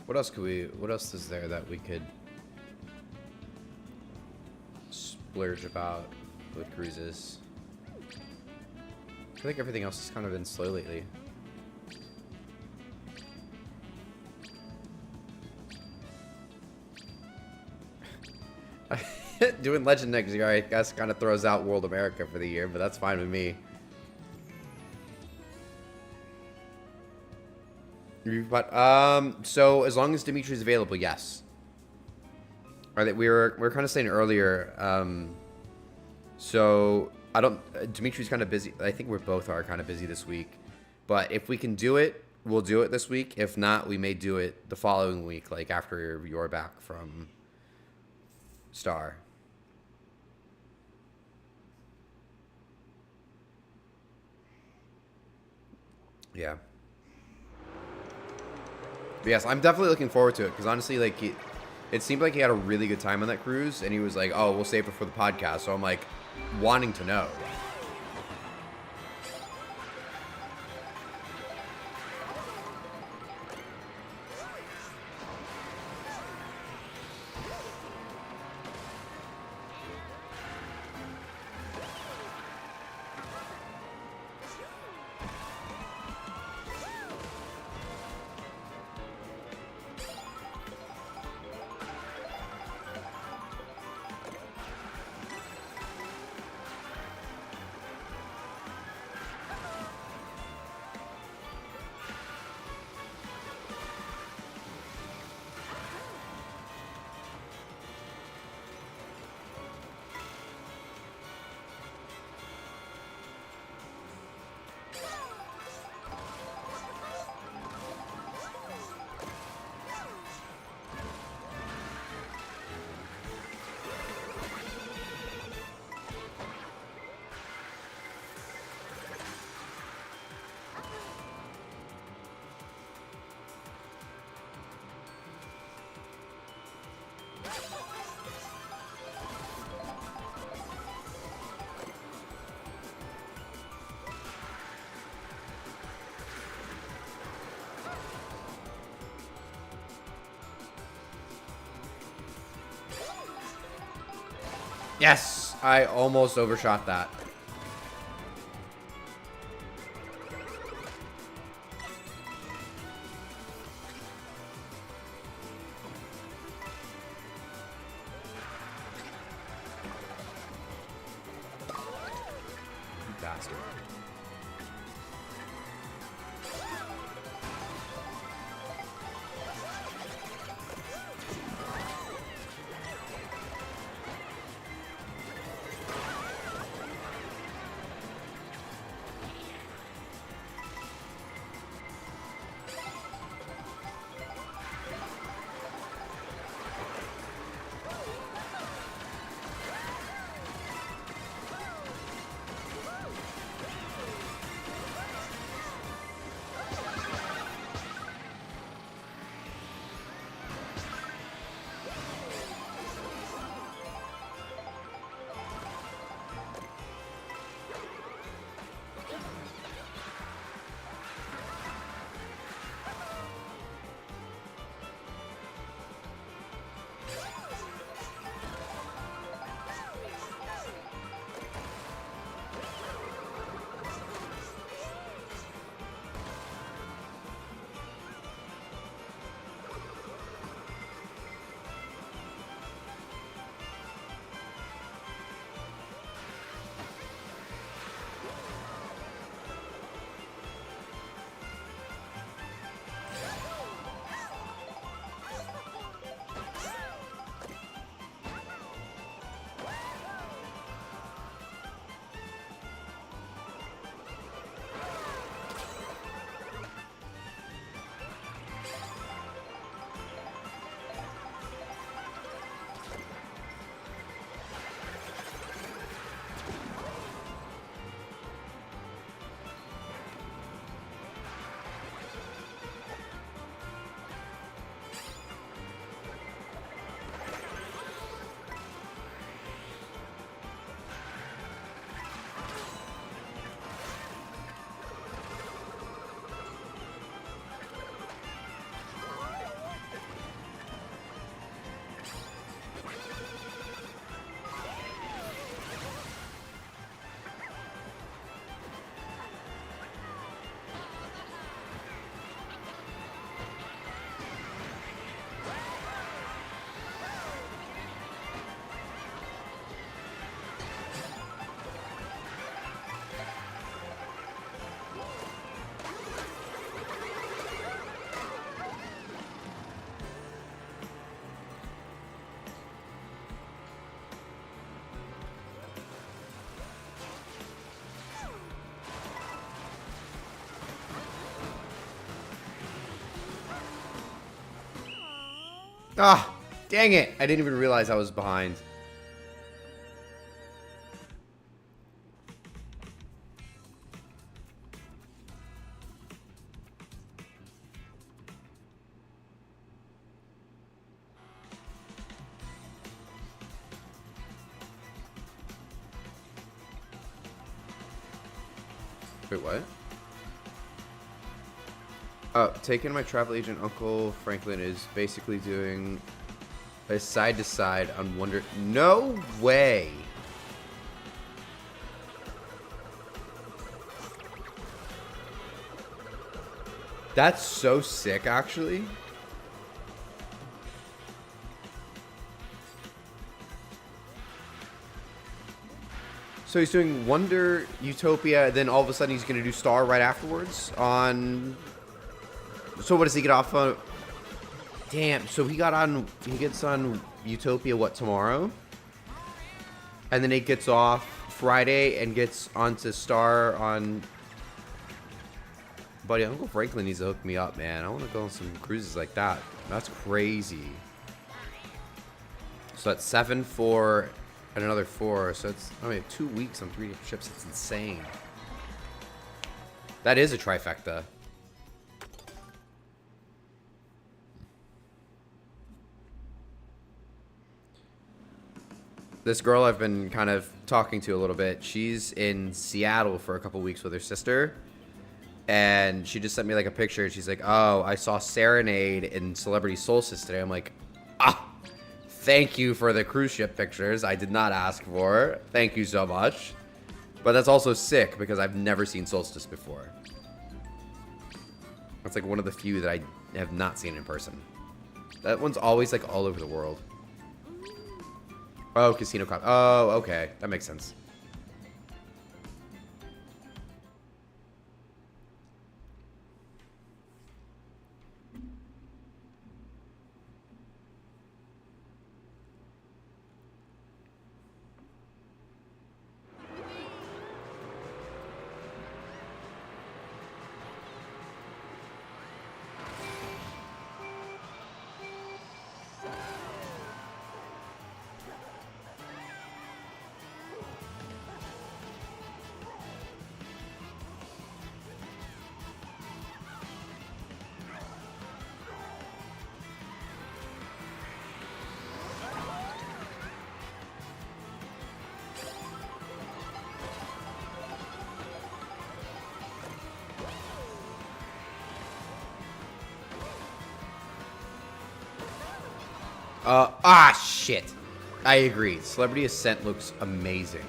[SPEAKER 1] What else is there that we could splurge about with cruises? I feel like everything else has kind of been slow lately. Doing Legend next year, I guess, kind of throws out World America for the year, but that's fine with me. But so as long as Dimitri's available, yes. Or that we were kind of saying earlier. So I don't. Dimitri's kind of busy. I think we both are kind of busy this week. But if we can do it, we'll do it this week. If not, we may do it the following week, like after you're back from Star. Yeah. But yes, I'm definitely looking forward to it because honestly, like, it seemed like he had a really good time on that cruise, and he was like, "Oh, we'll save it for the podcast." So I'm like, wanting to know. Yes! I almost overshot that. You bastard. Ah, dang it. I didn't even realize I was behind. Wait, what? Taking my travel agent Uncle Franklin is basically doing a side-to-side on Wonder... No way! That's so sick, actually. So he's doing Wonder, Utopia, then all of a sudden he's going to do Star right afterwards on... So what does he get off on? Damn, so he gets on Utopia, what, tomorrow? And then he gets off Friday and gets onto Star on... Buddy, Uncle Franklin needs to hook me up, man. I want to go on some cruises like that. That's crazy. So that's 7, 4, and another 4. So it's, I mean, 2 weeks on 3 different ships. It's insane. That is a trifecta. This girl I've been kind of talking to a little bit, she's in Seattle for a couple weeks with her sister. And she just sent me like a picture. She's like, oh, I saw Serenade in Celebrity Solstice today. I'm like, thank you for the cruise ship pictures. I did not ask for. Thank you so much. But that's also sick because I've never seen Solstice before. That's like one of the few that I have not seen in person. That one's always like all over the world. Oh, Casino Cop. Oh, okay. That makes sense. Shit. I agree. Celebrity Ascent looks amazing.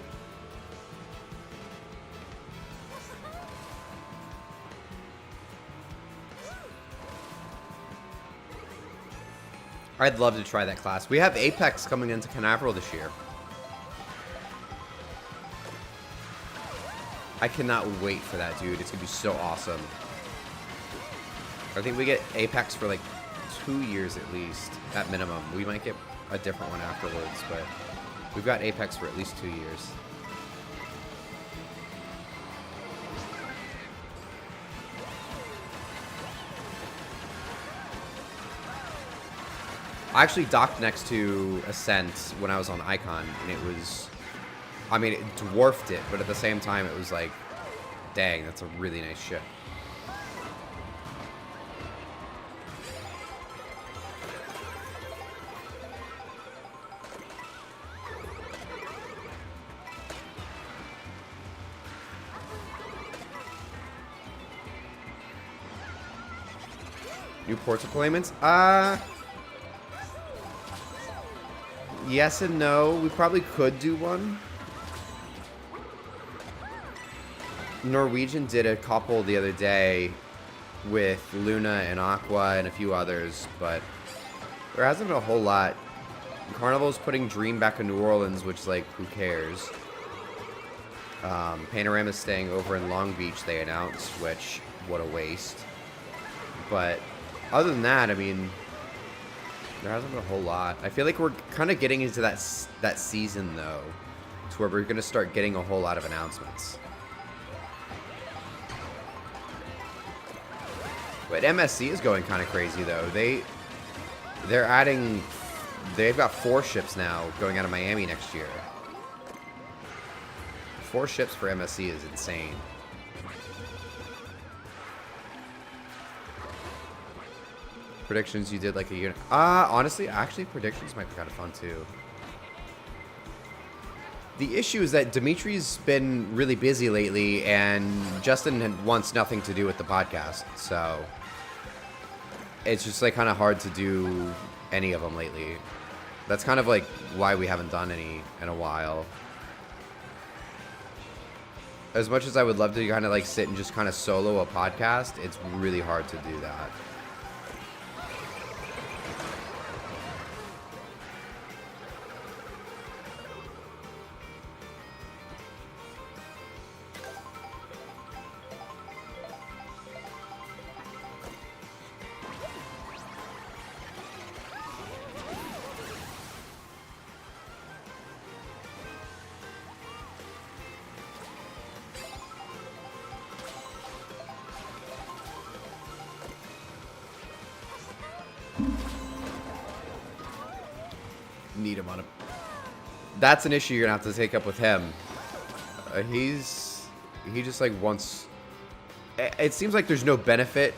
[SPEAKER 1] I'd love to try that class. We have Apex coming into Canaveral this year. I cannot wait for that, dude. It's going to be so awesome. I think we get Apex for like 2 years at least, at minimum. We might get a different one afterwards, but we've got Apex for at least 2 years. I actually docked next to Ascent when I was on Icon, and it was, I mean, it dwarfed it, but at the same time, it was like, dang, that's a really nice ship. New ports deployments? Yes and no. We probably could do one. Norwegian did a couple the other day with Luna and Aqua and a few others, but there hasn't been a whole lot. Carnival's putting Dream back in New Orleans, which, like, who cares? Panorama's staying over in Long Beach, they announced, which, what a waste. But other than that, I mean, there hasn't been a whole lot. I feel like we're kind of getting into that season, though, to where we're going to start getting a whole lot of announcements. But MSC is going kind of crazy, though. They're adding... They've got 4 ships now going out of Miami next year. 4 ships for MSC is insane. Predictions you did like a year... honestly, actually, predictions might be kind of fun, too. The issue is that Dimitri's been really busy lately, and Justin wants nothing to do with the podcast, so... It's just, like, kind of hard to do any of them lately. That's kind of, like, why we haven't done any in a while. As much as I would love to kind of, like, sit and just kind of solo a podcast, it's really hard to do that. Need him on a... That's an issue you're gonna have to take up with him. He just like wants... It seems like there's no benefit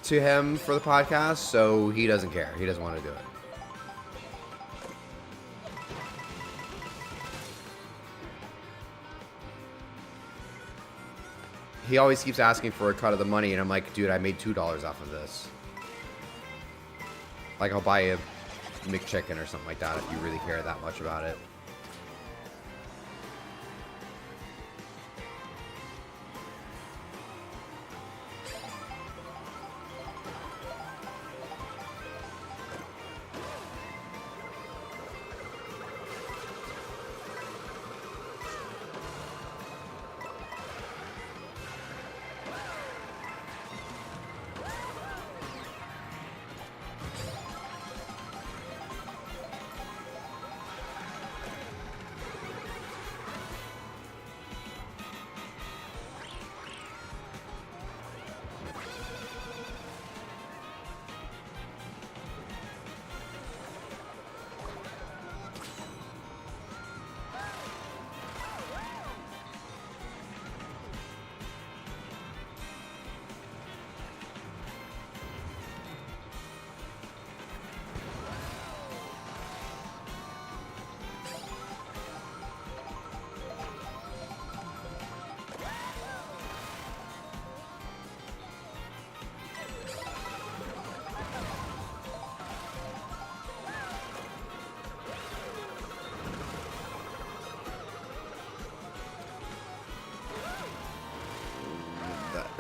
[SPEAKER 1] to him for the podcast, so he doesn't care. He doesn't want to do it. He always keeps asking for a cut of the money, and I'm like, dude, I made $2 off of this. Like, I'll buy a McChicken or something like that if you really care that much about it.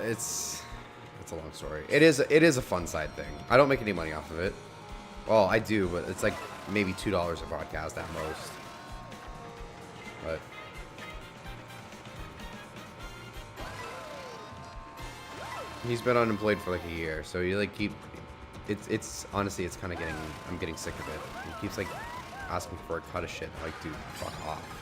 [SPEAKER 1] It's a long story. It is a fun side thing. I don't make any money off of it. Well, I do, but it's like maybe $2 a broadcast at most. But he's been unemployed for like a year, so he like it's honestly it's kind of I'm getting sick of it. He keeps like asking for a cut of shit. I'm like, dude, fuck off.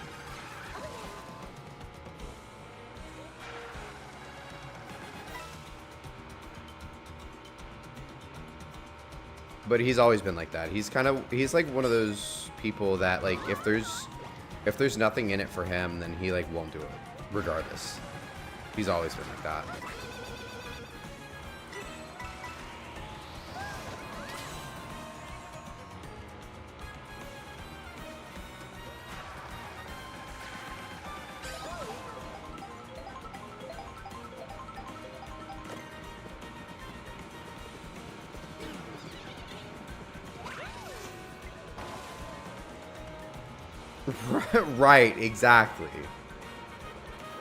[SPEAKER 1] But he's always been like that. He's like one of those people that like if there's nothing in it for him, then he like won't do it regardless. He's always been like that. Right, exactly.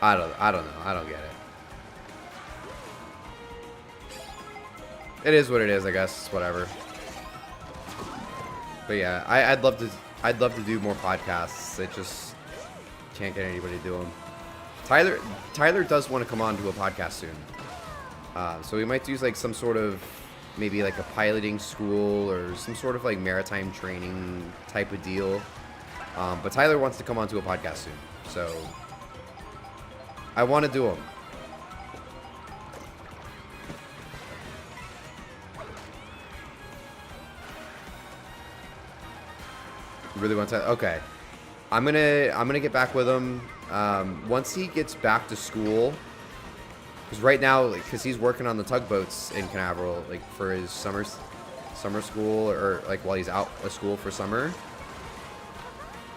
[SPEAKER 1] I don't know. I don't get it. It is what it is, I guess. Whatever. But yeah, I'd love to do more podcasts. It just can't get anybody to do them. Tyler does want to come on to a podcast soon. So we might do like some sort of maybe like a piloting school or some sort of like maritime training type of deal. But Tyler wants to come onto a podcast soon, so I want to do them. Really wants to. Okay. I'm gonna get back with him once he gets back to school. Because right now, because he's working on the tugboats in Canaveral, like for his summer school, or like while he's out of school for summer.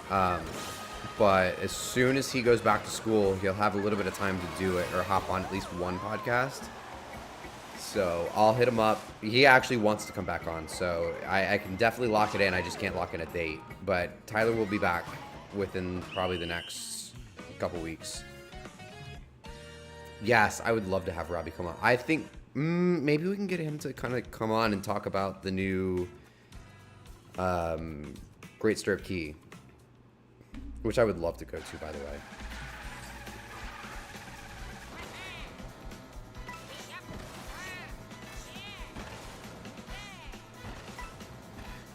[SPEAKER 1] But as soon as he goes back to school, he'll have a little bit of time to do it or hop on at least one podcast. So I'll hit him up. He actually wants to come back on, so I can definitely lock it in. I just can't lock in a date. But Tyler will be back within probably the next couple weeks. Yes, I would love to have Robbie come on. I think maybe we can get him to kind of come on and talk about the new Great Stirrup Key, which I would love to go to, by the way.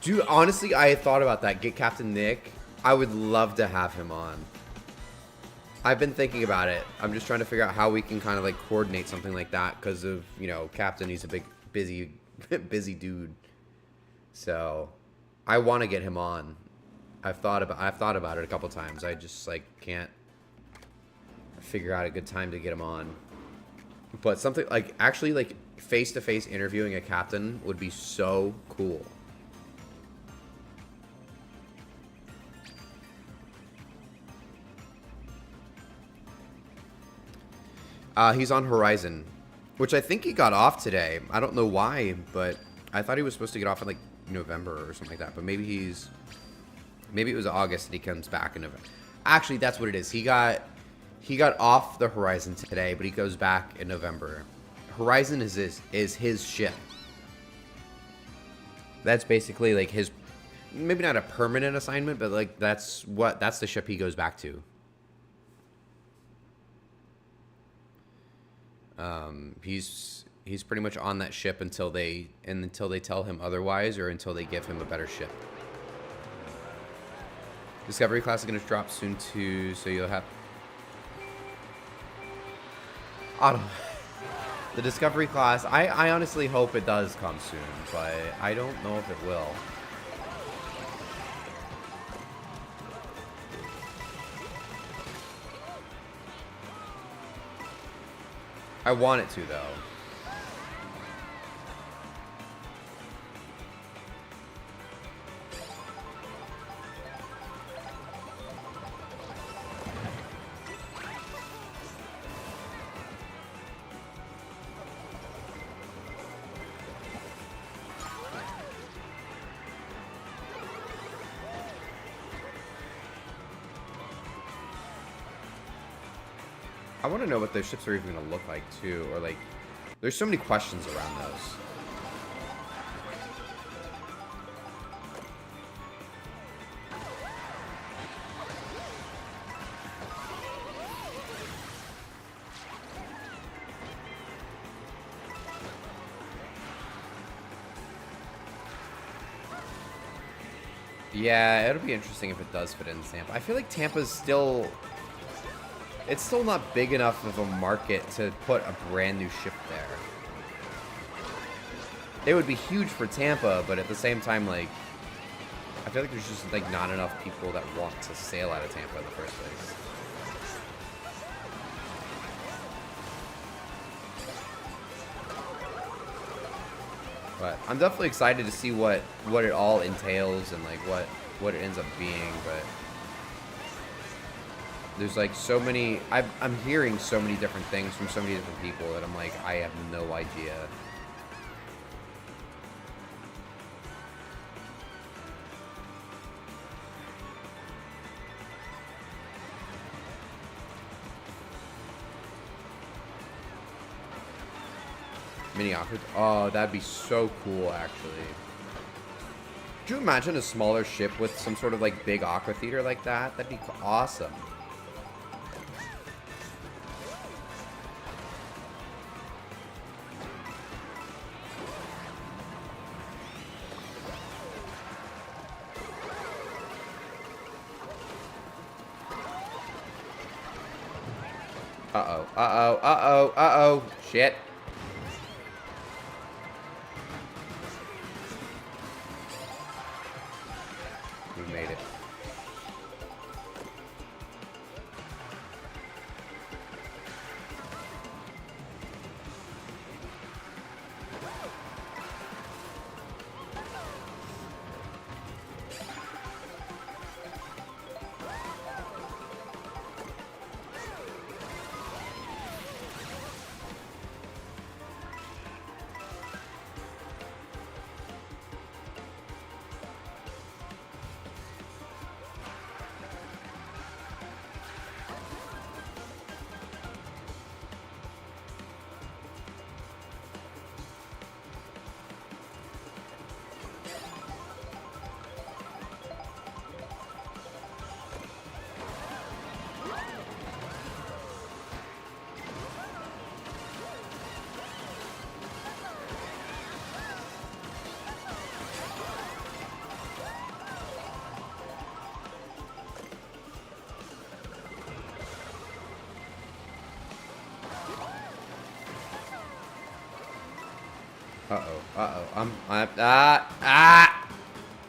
[SPEAKER 1] Dude, honestly, I thought about that. Get Captain Nick. I would love to have him on. I've been thinking about it. I'm just trying to figure out how we can kind of like coordinate something like that because of, you know, Captain. He's a big, busy dude. So I want to get him on. I've thought about it a couple times. I just like can't figure out a good time to get him on. But something like actually like face-to-face interviewing a captain would be so cool. He's on Horizon, which I think he got off today. I don't know why, but I thought he was supposed to get off in like November or something like that. But maybe it was August and he comes back in November. Actually, that's what it is. He got off the Horizon today, but he goes back in November. Horizon is his ship. That's basically like his, maybe not a permanent assignment, but like that's the ship he goes back to. He's pretty much on that ship until they tell him otherwise, or until they give him a better ship. Discovery class is going to drop soon too, so you'll have. I don't. The Discovery class, I honestly hope it does come soon, but I don't know if it will. I want it to, though. I want to know what those ships are even going to look like, too. Or, like, there's so many questions around those. Yeah, it'll be interesting if it does fit in Tampa. I feel like Tampa's still... It's still not big enough of a market to put a brand new ship there. It would be huge for Tampa, but at the same time, like, I feel like there's just like not enough people that want to sail out of Tampa in the first place. But I'm definitely excited to see what it all entails and like what it ends up being, but there's like so many, I'm hearing so many different things from so many different people that I'm like, I have no idea. Mini aqua, oh, that'd be so cool, actually. Could you imagine a smaller ship with some sort of like big aqua theater like that? That'd be awesome. Uh-oh, uh-oh, uh-oh, uh-oh, shit. even made it.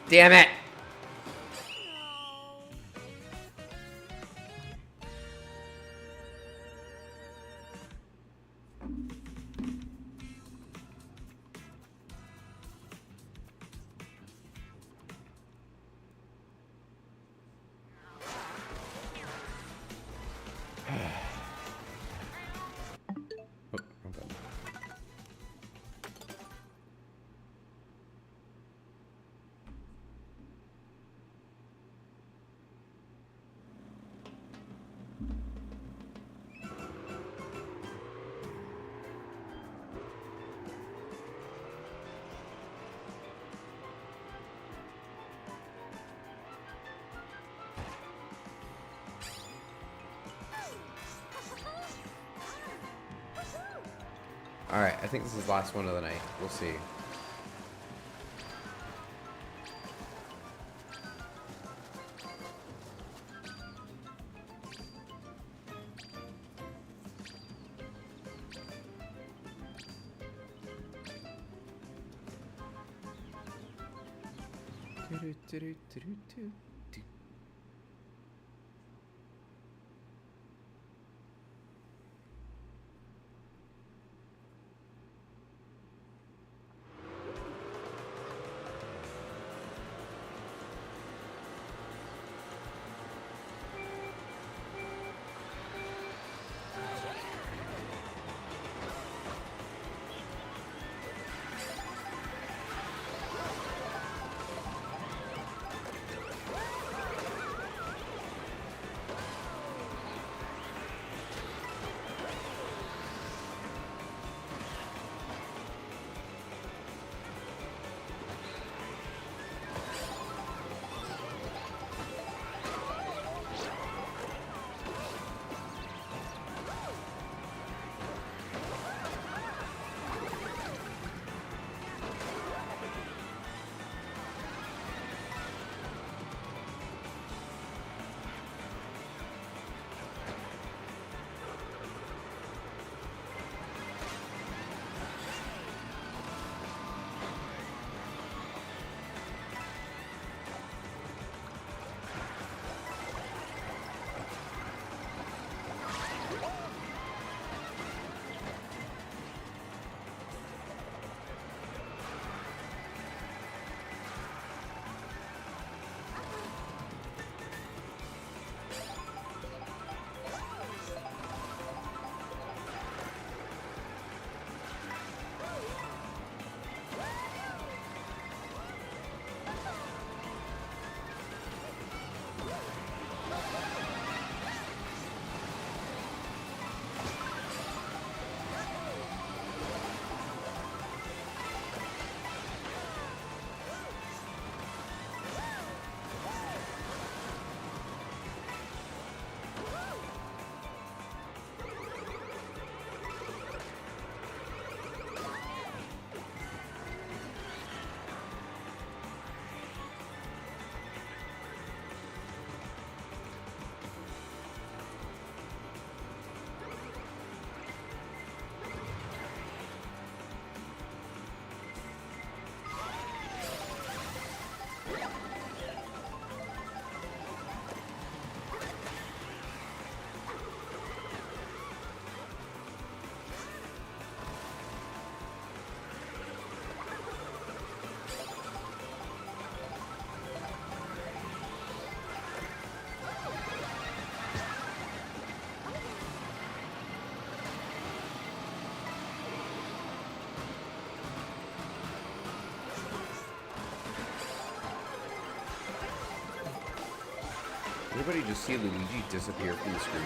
[SPEAKER 1] Damn it! Alright, I think this is the last one of the night. We'll see. Everybody just see Luigi disappear from the screen.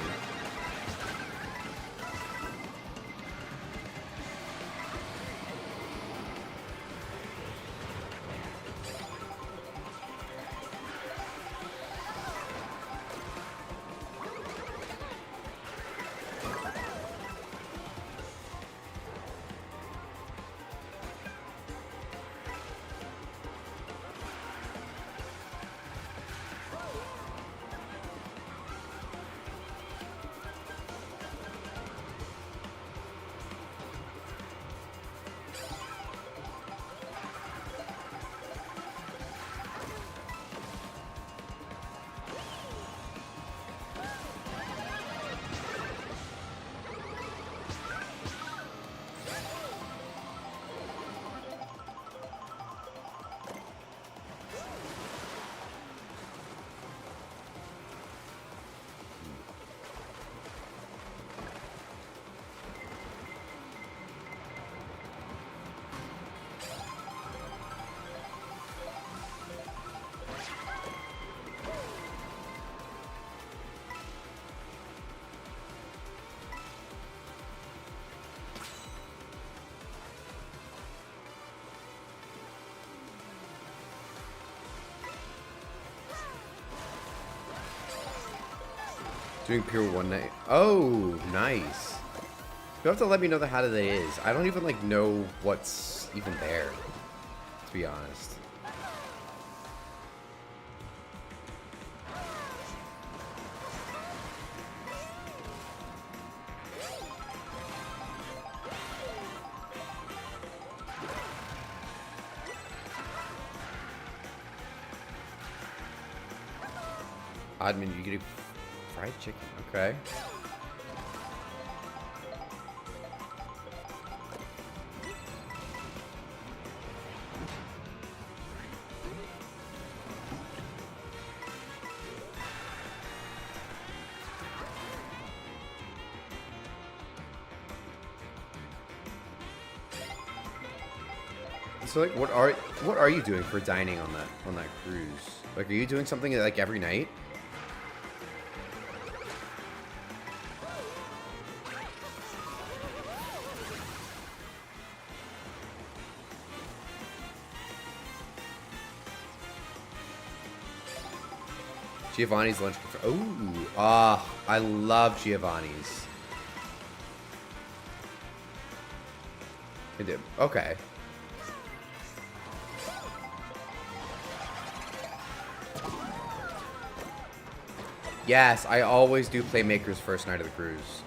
[SPEAKER 1] Doing pure one night. Oh, nice. You'll have to let me know how that is. I don't even like know what's even there, to be honest. Admin, you get a fried chicken. Okay. So like, what are you doing for dining on that cruise? Like, are you doing something like every night? Giovanni's lunch. Oh, I love Giovanni's. I did. Okay. Yes, I always do Playmaker's first night of the cruise.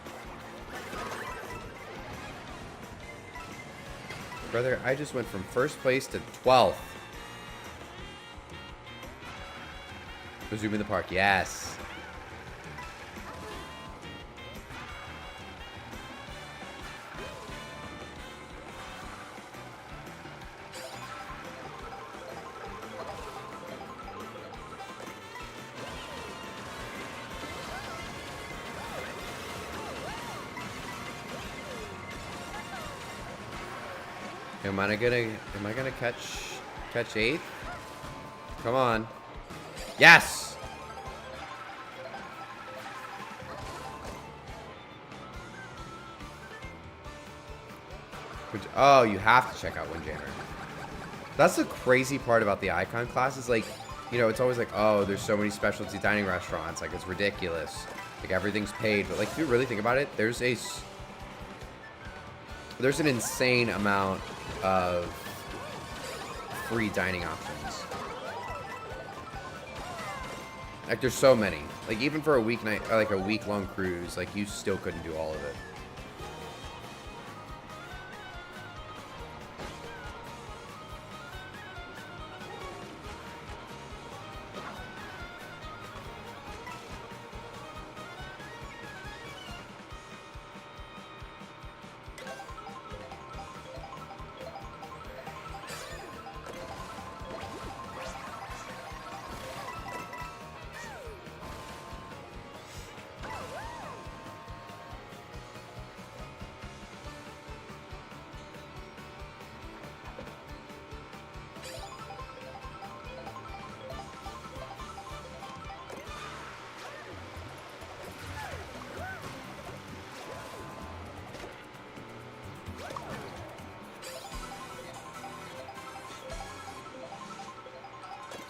[SPEAKER 1] Brother, I just went from first place to 12th. Zoom in the park, yes. Am I gonna catch 8th? Come on. Yes! Oh, you have to check out Windjammer. That's the crazy part about the Icon class is like, you know, it's always like, oh, there's so many specialty dining restaurants. Like, it's ridiculous. Like, everything's paid. But, like, if you really think about it, there's an insane amount of free dining options. Like, there's so many. Like, even for a weeknight, like a week-long cruise, like, you still couldn't do all of it.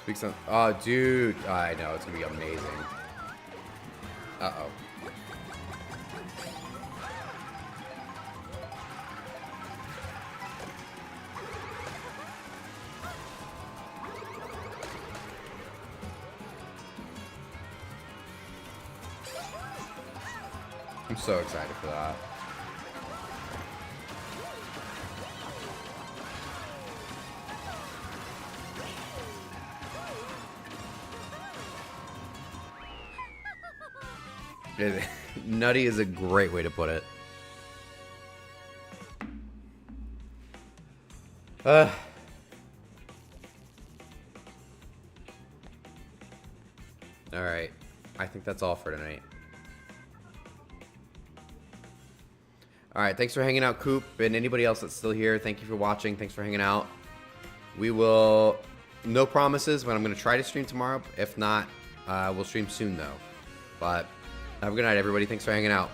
[SPEAKER 1] Speak some. Oh, dude. I know. It's going to be amazing. Uh-oh. I'm so excited for that. Nutty is a great way to put it. Alright. I think that's all for tonight. Alright, thanks for hanging out, Coop, and anybody else that's still here. Thank you for watching. Thanks for hanging out. We will... No promises, but I'm going to try to stream tomorrow. If not, we'll stream soon, though. But have a good night, everybody. Thanks for hanging out.